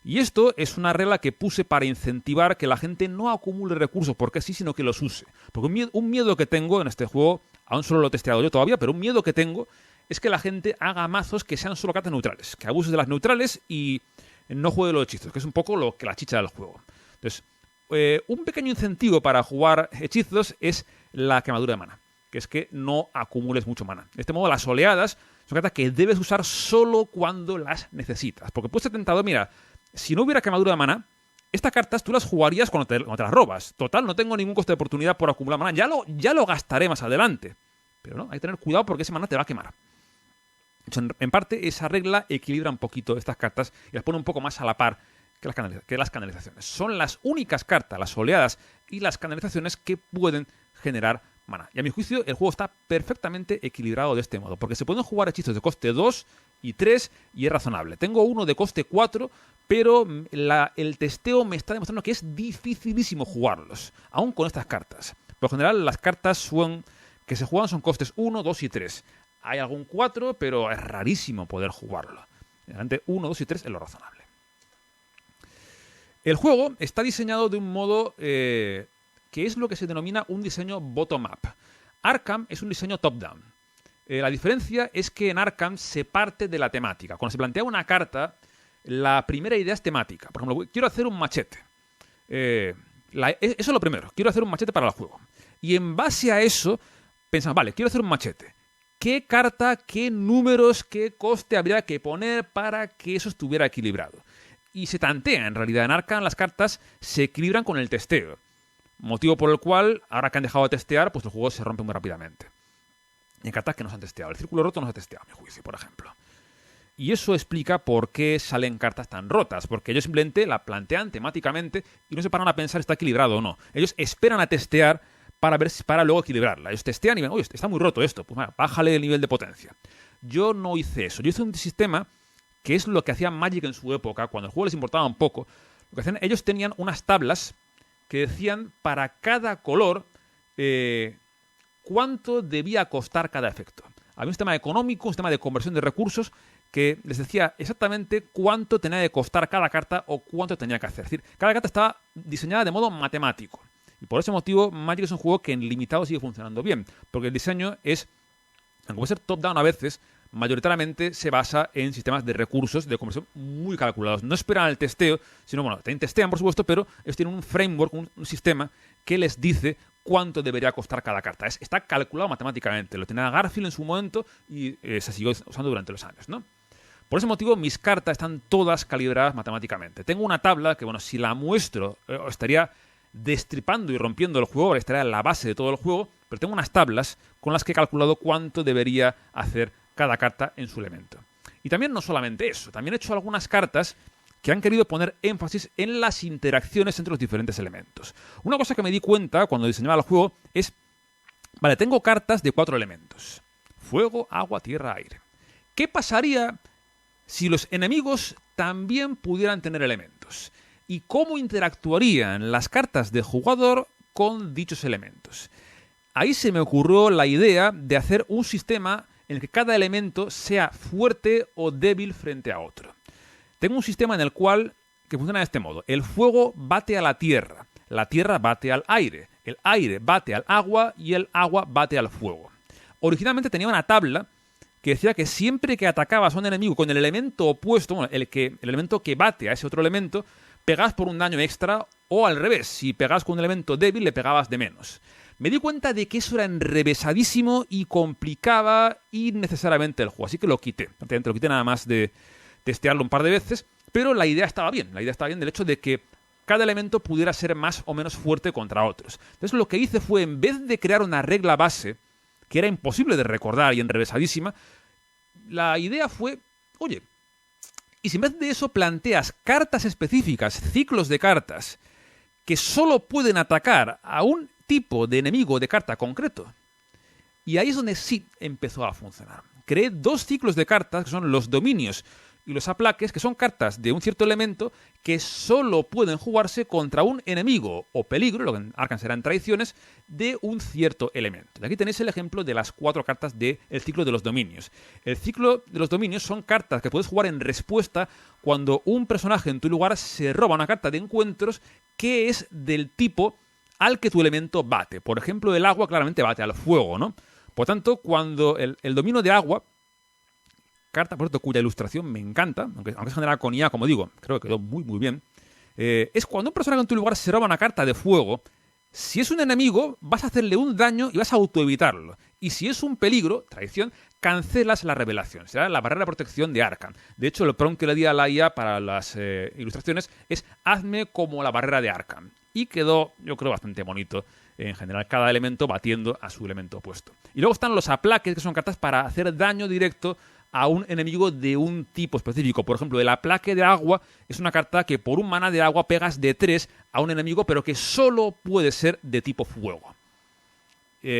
Y esto es una regla que puse para incentivar que la gente no acumule recursos porque sí, sino que los use. Porque un miedo que tengo en este juego, aún solo lo he testeado yo todavía, pero un miedo que tengo es que la gente haga mazos que sean solo cartas neutrales, que abuse de las neutrales y no juegue los hechizos, que es un poco lo que la chicha del juego. Entonces, un pequeño incentivo para jugar hechizos es la quemadura de mana, que es que no acumules mucho mana. De este modo, las oleadas son cartas que debes usar solo cuando las necesitas. Porque puedes ser tentado, mira, si no hubiera quemadura de mana, estas cartas tú las jugarías cuando te las robas. Total, no tengo ningún coste de oportunidad por acumular mana. Ya lo gastaré más adelante. Pero no, hay que tener cuidado porque ese mana te va a quemar. En parte, esa regla equilibra un poquito estas cartas y las pone un poco más a la par que las canalizaciones. Son las únicas cartas, las oleadas y las canalizaciones, que pueden generar maná. Y a mi juicio el juego está perfectamente equilibrado de este modo, porque se pueden jugar hechizos de coste 2 y 3 y es razonable. Tengo uno de coste 4, pero el testeo me está demostrando que es dificilísimo jugarlos, aún con estas cartas. Por lo general las cartas que se juegan son costes 1, 2 y 3. Hay algún 4, pero es rarísimo poder jugarlo. Entre 1, 2 y 3 es lo razonable. El juego está diseñado de un modo que es lo que se denomina un diseño bottom-up. Arkham es un diseño top-down. La diferencia es que en Arkham se parte de la temática. Cuando se plantea una carta, la primera idea es temática. Por ejemplo, quiero hacer un machete. Eso es lo primero. Quiero hacer un machete para el juego. Y en base a eso, pensamos, vale, quiero hacer un machete. ¿Qué carta, qué números, qué coste habría que poner para que eso estuviera equilibrado? Y se tantea, en realidad. En Arkham las cartas se equilibran con el testeo. Motivo por el cual, ahora que han dejado de testear, pues el juego se rompe muy rápidamente. Y hay cartas que no se han testeado. El círculo roto no se ha testeado, a mi juicio, por ejemplo. Y eso explica por qué salen cartas tan rotas. Porque ellos simplemente la plantean temáticamente y no se paran a pensar si está equilibrado o no. Ellos esperan a testear para luego equilibrarla. Ellos testean y ven, oye, está muy roto esto. Pues bájale el nivel de potencia. Yo no hice eso. Yo hice un sistema que es lo que hacía Magic en su época, cuando el juego les importaba un poco. Lo que hacían, ellos tenían unas tablas que decían para cada color cuánto debía costar cada efecto. Había un sistema económico, un sistema de conversión de recursos que les decía exactamente cuánto tenía que costar cada carta o cuánto tenía que hacer. Es decir, cada carta estaba diseñada de modo matemático. Y por ese motivo Magic es un juego que en limitado sigue funcionando bien. Porque el diseño es, aunque puede ser top-down a veces, mayoritariamente se basa en sistemas de recursos de conversión muy calculados. No esperan el testeo, sino, bueno, también testean, por supuesto, pero ellos tienen un framework, un sistema que les dice cuánto debería costar cada carta. Está calculado matemáticamente. Lo tenía Garfield en su momento y se siguió usando durante los años, ¿no? Por ese motivo, mis cartas están todas calibradas matemáticamente. Tengo una tabla que, bueno, si la muestro, estaría destripando y rompiendo el juego, estaría en la base de todo el juego, pero tengo unas tablas con las que he calculado cuánto debería hacer cada carta en su elemento. Y también no solamente eso, también he hecho algunas cartas que han querido poner énfasis en las interacciones entre los diferentes elementos. Una cosa que me di cuenta cuando diseñaba el juego es, vale, tengo cartas de 4 elementos: fuego, agua, tierra, aire. ¿Qué pasaría si los enemigos también pudieran tener elementos? ¿Y cómo interactuarían las cartas de jugador con dichos elementos? Ahí se me ocurrió la idea de hacer un sistema en el que cada elemento sea fuerte o débil frente a otro. Tengo un sistema en el cual que funciona de este modo. El fuego bate a la tierra bate al aire, el aire bate al agua y el agua bate al fuego. Originalmente tenía una tabla que decía que siempre que atacabas a un enemigo con el elemento opuesto, bueno, el elemento que bate a ese otro elemento, pegabas por un daño extra, o al revés, si pegabas con un elemento débil le pegabas de menos. Me di cuenta de que eso era enrevesadísimo y complicaba innecesariamente el juego, así que lo quité. Lo quité nada más de testearlo un par de veces, pero la idea estaba bien. La idea estaba bien del hecho de que cada elemento pudiera ser más o menos fuerte contra otros. Entonces lo que hice fue, en vez de crear una regla base, que era imposible de recordar y enrevesadísima, la idea fue, oye, y si en vez de eso planteas cartas específicas, ciclos de cartas, que solo pueden atacar a un tipo de enemigo de carta concreto. Y ahí es donde sí empezó a funcionar. Creé 2 ciclos de cartas, que son los dominios y los aplaques, que son cartas de un cierto elemento que solo pueden jugarse contra un enemigo o peligro, lo que en Arkham serán traiciones, de un cierto elemento. Y aquí tenéis el ejemplo de las 4 cartas del ciclo de los dominios. El ciclo de los dominios son cartas que puedes jugar en respuesta cuando un personaje en tu lugar se roba una carta de encuentros que es del tipo al que tu elemento bate. Por ejemplo, el agua claramente bate al fuego, ¿no? Por tanto, cuando el dominio de agua, carta, por cierto, cuya ilustración me encanta, aunque es generada con IA, como digo, creo que quedó muy, muy bien, es cuando un personaje en tu lugar se roba una carta de fuego. Si es un enemigo, vas a hacerle un daño y vas a autoevitarlo. Y si es un peligro, traición, cancelas la revelación. Será la barrera de protección de Arkham. De hecho, el prompt que le di a la IA para las ilustraciones es: hazme como la barrera de Arkham. Y quedó, yo creo, bastante bonito. En general, cada elemento batiendo a su elemento opuesto. Y luego están los aplaques, que son cartas para hacer daño directo a un enemigo de un tipo específico. Por ejemplo, el aplaque de agua es una carta que por un maná de agua pegas de 3 a un enemigo, pero que solo puede ser de tipo fuego.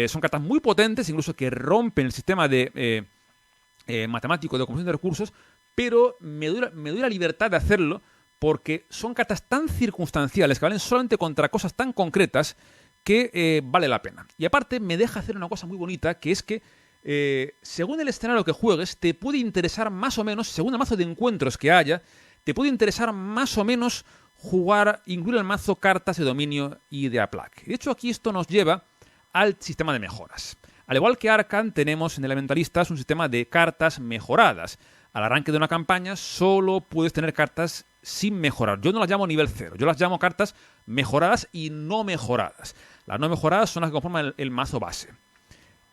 Son cartas muy potentes, incluso que rompen el sistema de matemático de acumulación de recursos, pero me doy la libertad de hacerlo porque son cartas tan circunstanciales que valen solamente contra cosas tan concretas que vale la pena. Y aparte me deja hacer una cosa muy bonita, que es que según el escenario que juegues, te puede interesar más o menos, según el mazo de encuentros que haya, te puede interesar más o menos incluir el mazo cartas de dominio y de aplaque. De hecho, aquí esto nos lleva al sistema de mejoras. Al igual que Arkham, tenemos en Elementalistas un sistema de cartas mejoradas. Al arranque de una campaña solo puedes tener cartas sin mejorar. Yo no las llamo nivel 0, yo las llamo cartas mejoradas y no mejoradas. Las no mejoradas son las que conforman el mazo base.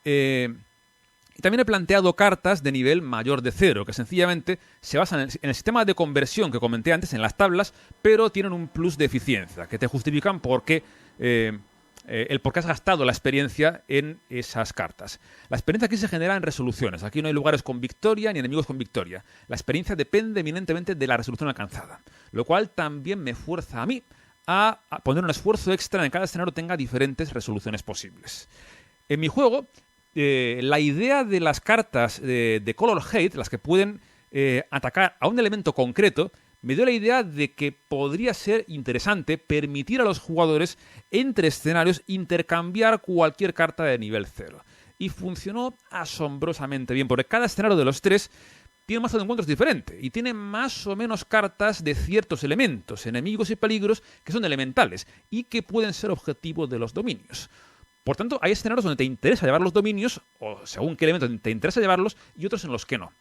Y también he planteado cartas de nivel mayor de 0, que sencillamente se basan en el sistema de conversión que comenté antes en las tablas, pero tienen un plus de eficiencia, que te justifican por qué el por qué has gastado la experiencia en esas cartas. La experiencia aquí se genera en resoluciones. Aquí no hay lugares con victoria ni enemigos con victoria. La experiencia depende eminentemente de la resolución alcanzada, lo cual también me fuerza a mí a poner un esfuerzo extra en que cada escenario tenga diferentes resoluciones posibles. En mi juego, la idea de las cartas de Color Hate, las que pueden atacar a un elemento concreto, me dio la idea de que podría ser interesante permitir a los jugadores entre escenarios intercambiar cualquier carta de nivel 0. Y funcionó asombrosamente bien, porque cada escenario de los 3 tiene un mazo de encuentros diferente y tiene más o menos cartas de ciertos elementos, enemigos y peligros que son elementales y que pueden ser objetivo de los dominios. Por tanto, hay escenarios donde te interesa llevar los dominios, o según qué elementos te interesa llevarlos, y otros en los que no.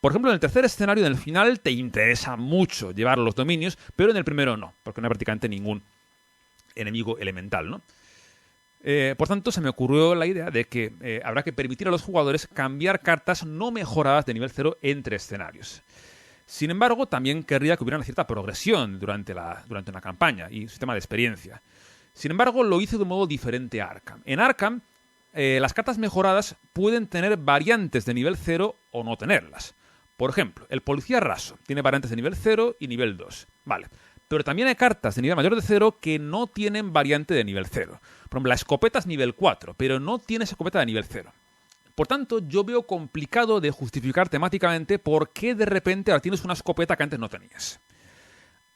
Por ejemplo, en el tercer escenario, en el final, te interesa mucho llevar los dominios, pero en el primero no, porque no hay prácticamente ningún enemigo elemental, ¿no? Por tanto, se me ocurrió la idea de que habrá que permitir a los jugadores cambiar cartas no mejoradas de nivel 0 entre escenarios. Sin embargo, también querría que hubiera una cierta progresión durante una campaña y un sistema de experiencia. Sin embargo, lo hice de un modo diferente a Arkham. En Arkham, las cartas mejoradas pueden tener variantes de nivel 0 o no tenerlas. Por ejemplo, el policía raso tiene variantes de nivel 0 y nivel 2. Vale. Pero también hay cartas de nivel mayor de 0 que no tienen variante de nivel 0. Por ejemplo, la escopeta es nivel 4, pero no tiene escopeta de nivel 0. Por tanto, yo veo complicado de justificar temáticamente por qué de repente ahora tienes una escopeta que antes no tenías.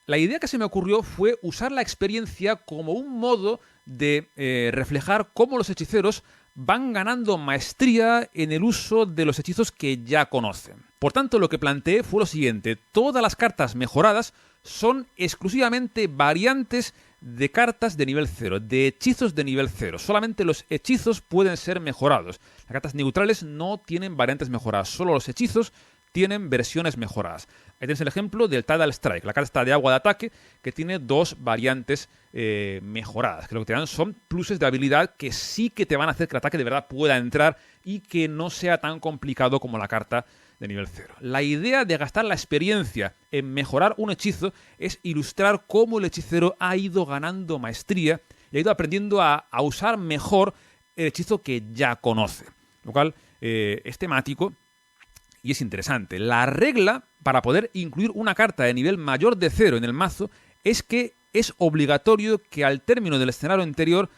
La idea que se me ocurrió fue usar la experiencia como un modo de reflejar cómo los hechiceros van ganando maestría en el uso de los hechizos que ya conocen. Por tanto, lo que planteé fue lo siguiente: todas las cartas mejoradas son exclusivamente variantes de cartas de nivel 0, de hechizos de nivel 0. Solamente los hechizos pueden ser mejorados. Las cartas neutrales no tienen variantes mejoradas, solo los hechizos tienen versiones mejoradas. Ahí tienes el ejemplo del Tidal Strike, la carta de agua de ataque, que tiene dos variantes mejoradas, que lo que te dan son pluses de habilidad que sí que te van a hacer que el ataque de verdad pueda entrar y que no sea tan complicado como la carta de nivel 0. La idea de gastar la experiencia en mejorar un hechizo es ilustrar cómo el hechicero ha ido ganando maestría y ha ido aprendiendo a usar mejor el hechizo que ya conoce. Lo cual es temático y es interesante. La regla para poder incluir una carta de nivel mayor de 0 en el mazo es que es obligatorio que al término del escenario anterior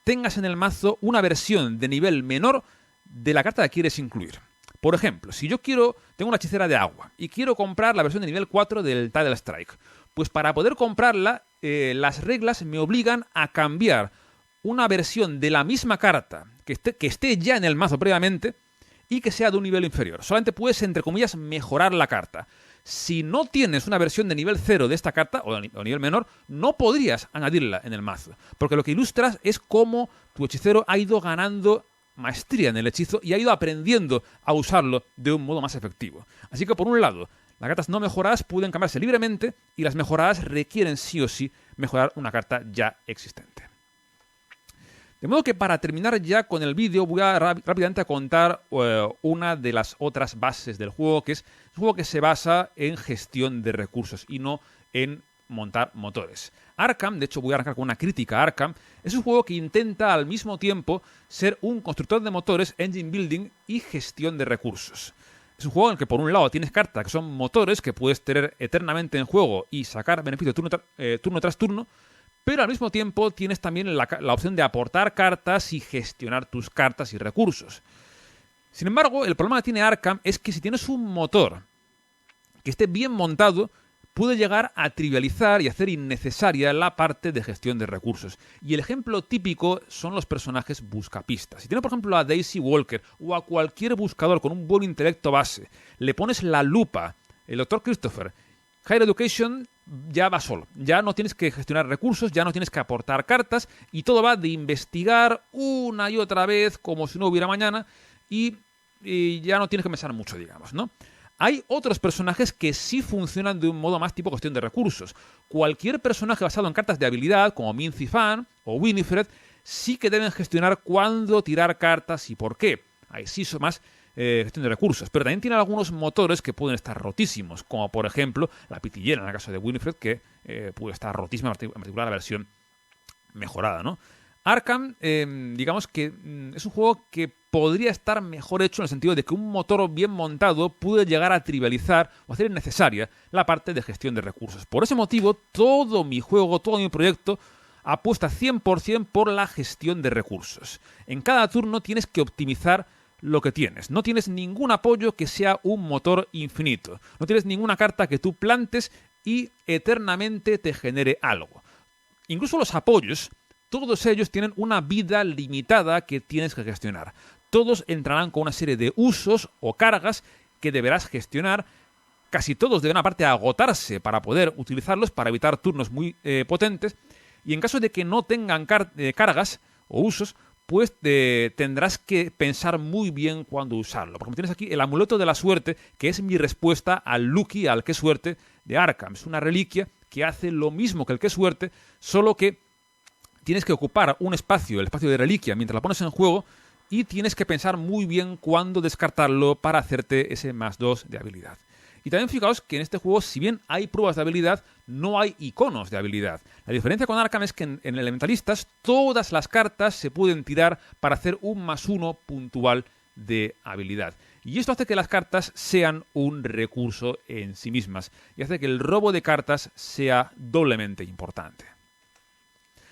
tengas en el mazo una versión de nivel menor de la carta que quieres incluir. Por ejemplo, si yo tengo una hechicera de agua y quiero comprar la versión de nivel 4 del Tidal Strike, pues para poder comprarla, las reglas me obligan a cambiar una versión de la misma carta que esté ya en el mazo previamente y que sea de un nivel inferior. Solamente puedes, entre comillas, mejorar la carta. Si no tienes una versión de nivel 0 de esta carta, o nivel menor, no podrías añadirla en el mazo. Porque lo que ilustras es cómo tu hechicero ha ido ganando maestría en el hechizo y ha ido aprendiendo a usarlo de un modo más efectivo. Así que, por un lado, las cartas no mejoradas pueden cambiarse libremente y las mejoradas requieren sí o sí mejorar una carta ya existente. De modo que para terminar ya con el vídeo voy a rápidamente a contar una de las otras bases del juego, que es un juego que se basa en gestión de recursos y no en montar motores. Arkham, de hecho voy a arrancar con una crítica a Arkham, es un juego que intenta al mismo tiempo ser un constructor de motores, engine building y gestión de recursos. Es un juego en el que por un lado tienes cartas que son motores que puedes tener eternamente en juego y sacar beneficio turno tras turno, pero al mismo tiempo tienes también la opción de aportar cartas y gestionar tus cartas y recursos. Sin embargo, el problema que tiene Arkham es que si tienes un motor que esté bien montado, puede llegar a trivializar y hacer innecesaria la parte de gestión de recursos. Y el ejemplo típico son los personajes buscapistas. Si tienes, por ejemplo, a Daisy Walker o a cualquier buscador con un buen intelecto base, le pones la lupa, el Dr. Christopher, Higher Education ya va solo. Ya no tienes que gestionar recursos, ya no tienes que aportar cartas y todo va de investigar una y otra vez como si no hubiera mañana y ya no tienes que pensar mucho, digamos, ¿no? Hay otros personajes que sí funcionan de un modo más tipo cuestión de recursos. Cualquier personaje basado en cartas de habilidad, como Mincy Fan o Winifred, sí que deben gestionar cuándo tirar cartas y por qué. Ahí sí son más gestión de recursos. Pero también tienen algunos motores que pueden estar rotísimos, como por ejemplo la pitillera, en el caso de Winifred, que puede estar rotísima, en particular la versión mejorada, ¿no? Arkham, digamos que es un juego que podría estar mejor hecho en el sentido de que un motor bien montado puede llegar a trivializar o hacer innecesaria la parte de gestión de recursos. Por ese motivo, todo mi juego, todo mi proyecto apuesta 100% por la gestión de recursos. En cada turno tienes que optimizar lo que tienes. No tienes ningún apoyo que sea un motor infinito. No tienes ninguna carta que tú plantes y eternamente te genere algo. Incluso los apoyos, todos ellos tienen una vida limitada que tienes que gestionar. Todos entrarán con una serie de usos o cargas que deberás gestionar. Casi todos deben aparte agotarse para poder utilizarlos para evitar turnos muy potentes. Y en caso de que no tengan cargas o usos, pues tendrás que pensar muy bien cuándo usarlo. Porque tienes aquí el amuleto de la suerte, que es mi respuesta al Lucky, al qué suerte de Arkham. Es una reliquia que hace lo mismo que el qué suerte, solo que tienes que ocupar un espacio, el espacio de reliquia, mientras la pones en juego, y tienes que pensar muy bien cuándo descartarlo para hacerte ese +2 de habilidad. Y también fijaos que en este juego, si bien hay pruebas de habilidad, no hay iconos de habilidad. La diferencia con Arkham es que en Elementalistas todas las cartas se pueden tirar para hacer un +1 puntual de habilidad. Y esto hace que las cartas sean un recurso en sí mismas, y hace que el robo de cartas sea doblemente importante.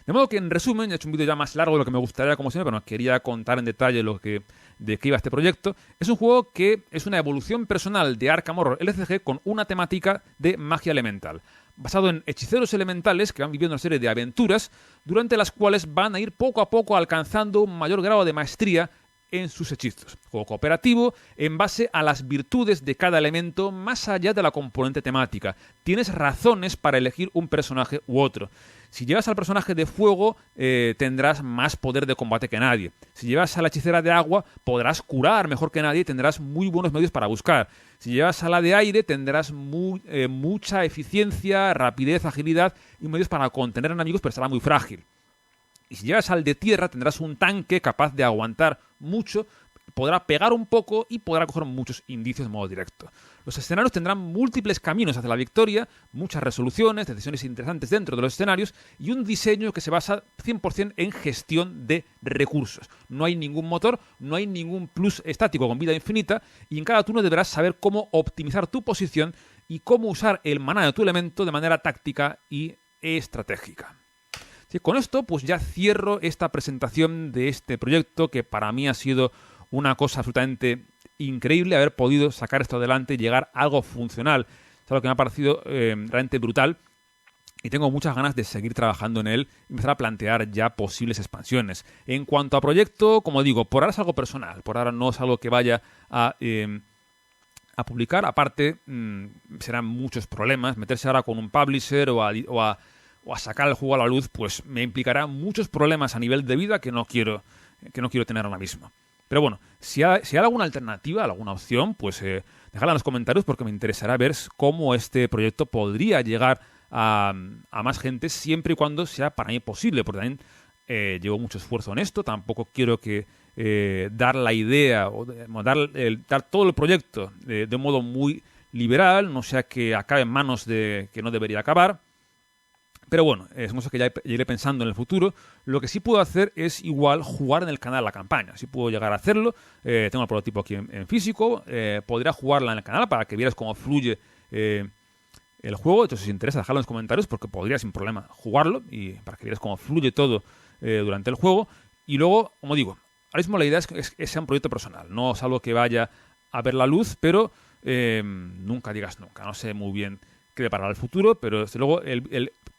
De modo que, en resumen, he hecho un vídeo ya más largo de lo que me gustaría, como siempre, pero quería contar en detalle de qué iba este proyecto. Es un juego que es una evolución personal de Arkham Horror LCG con una temática de magia elemental, basado en hechiceros elementales que van viviendo una serie de aventuras durante las cuales van a ir poco a poco alcanzando un mayor grado de maestría en sus hechizos. Juego cooperativo en base a las virtudes de cada elemento más allá de la componente temática. Tienes razones para elegir un personaje u otro. Si llevas al personaje de fuego, tendrás más poder de combate que nadie. Si llevas a la hechicera de agua, podrás curar mejor que nadie y tendrás muy buenos medios para buscar. Si llevas a la de aire, tendrás mucha eficiencia, rapidez, agilidad y medios para contener enemigos, pero estará muy frágil. Y si llevas al de tierra, tendrás un tanque capaz de aguantar mucho, podrá pegar un poco y podrá coger muchos indicios de modo directo. Los escenarios tendrán múltiples caminos hacia la victoria, muchas resoluciones, decisiones interesantes dentro de los escenarios y un diseño que se basa 100% en gestión de recursos. No hay ningún motor, no hay ningún plus estático con vida infinita y en cada turno deberás saber cómo optimizar tu posición y cómo usar el maná de tu elemento de manera táctica y estratégica. Sí, con esto pues ya cierro esta presentación de este proyecto que para mí ha sido una cosa absolutamente increíble haber podido sacar esto adelante y llegar a algo funcional. Es algo que me ha parecido realmente brutal y tengo muchas ganas de seguir trabajando en él y empezar a plantear ya posibles expansiones. En cuanto a proyecto, como digo, por ahora es algo personal, por ahora no es algo que vaya a publicar. Aparte, serán muchos problemas. Meterse ahora con un publisher o a sacar el juego a la luz, pues me implicará muchos problemas a nivel de vida que no quiero tener ahora mismo. Pero bueno, si hay alguna alternativa, alguna opción, pues dejadla en los comentarios porque me interesará ver cómo este proyecto podría llegar a más gente siempre y cuando sea para mí posible, porque también llevo mucho esfuerzo en esto, tampoco quiero que dar la idea o dar todo el proyecto de un modo muy liberal, no sea que acabe en manos de que no debería acabar. Pero bueno, es una cosa que ya iré pensando en el futuro. Lo que sí puedo hacer es igual jugar en el canal la campaña. Sí puedo llegar a hacerlo. Tengo el prototipo aquí en físico. Podría jugarla en el canal para que vieras cómo fluye el juego. Entonces, si os interesa, dejadlo en los comentarios porque podría sin problema jugarlo y para que vieras cómo fluye todo durante el juego. Y luego, como digo, ahora mismo la idea es que sea un proyecto personal. No es algo que vaya a ver la luz, pero nunca digas nunca. No sé muy bien qué deparará el futuro, pero desde luego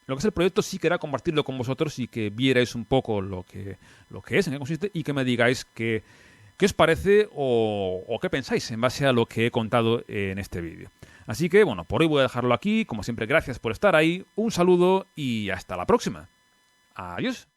lo que es el proyecto sí querrá compartirlo con vosotros y que vierais un poco lo que es, en qué consiste y que me digáis qué os parece o qué pensáis en base a lo que he contado en este vídeo. Así que, bueno, por hoy voy a dejarlo aquí. Como siempre, gracias por estar ahí. Un saludo y hasta la próxima. Adiós.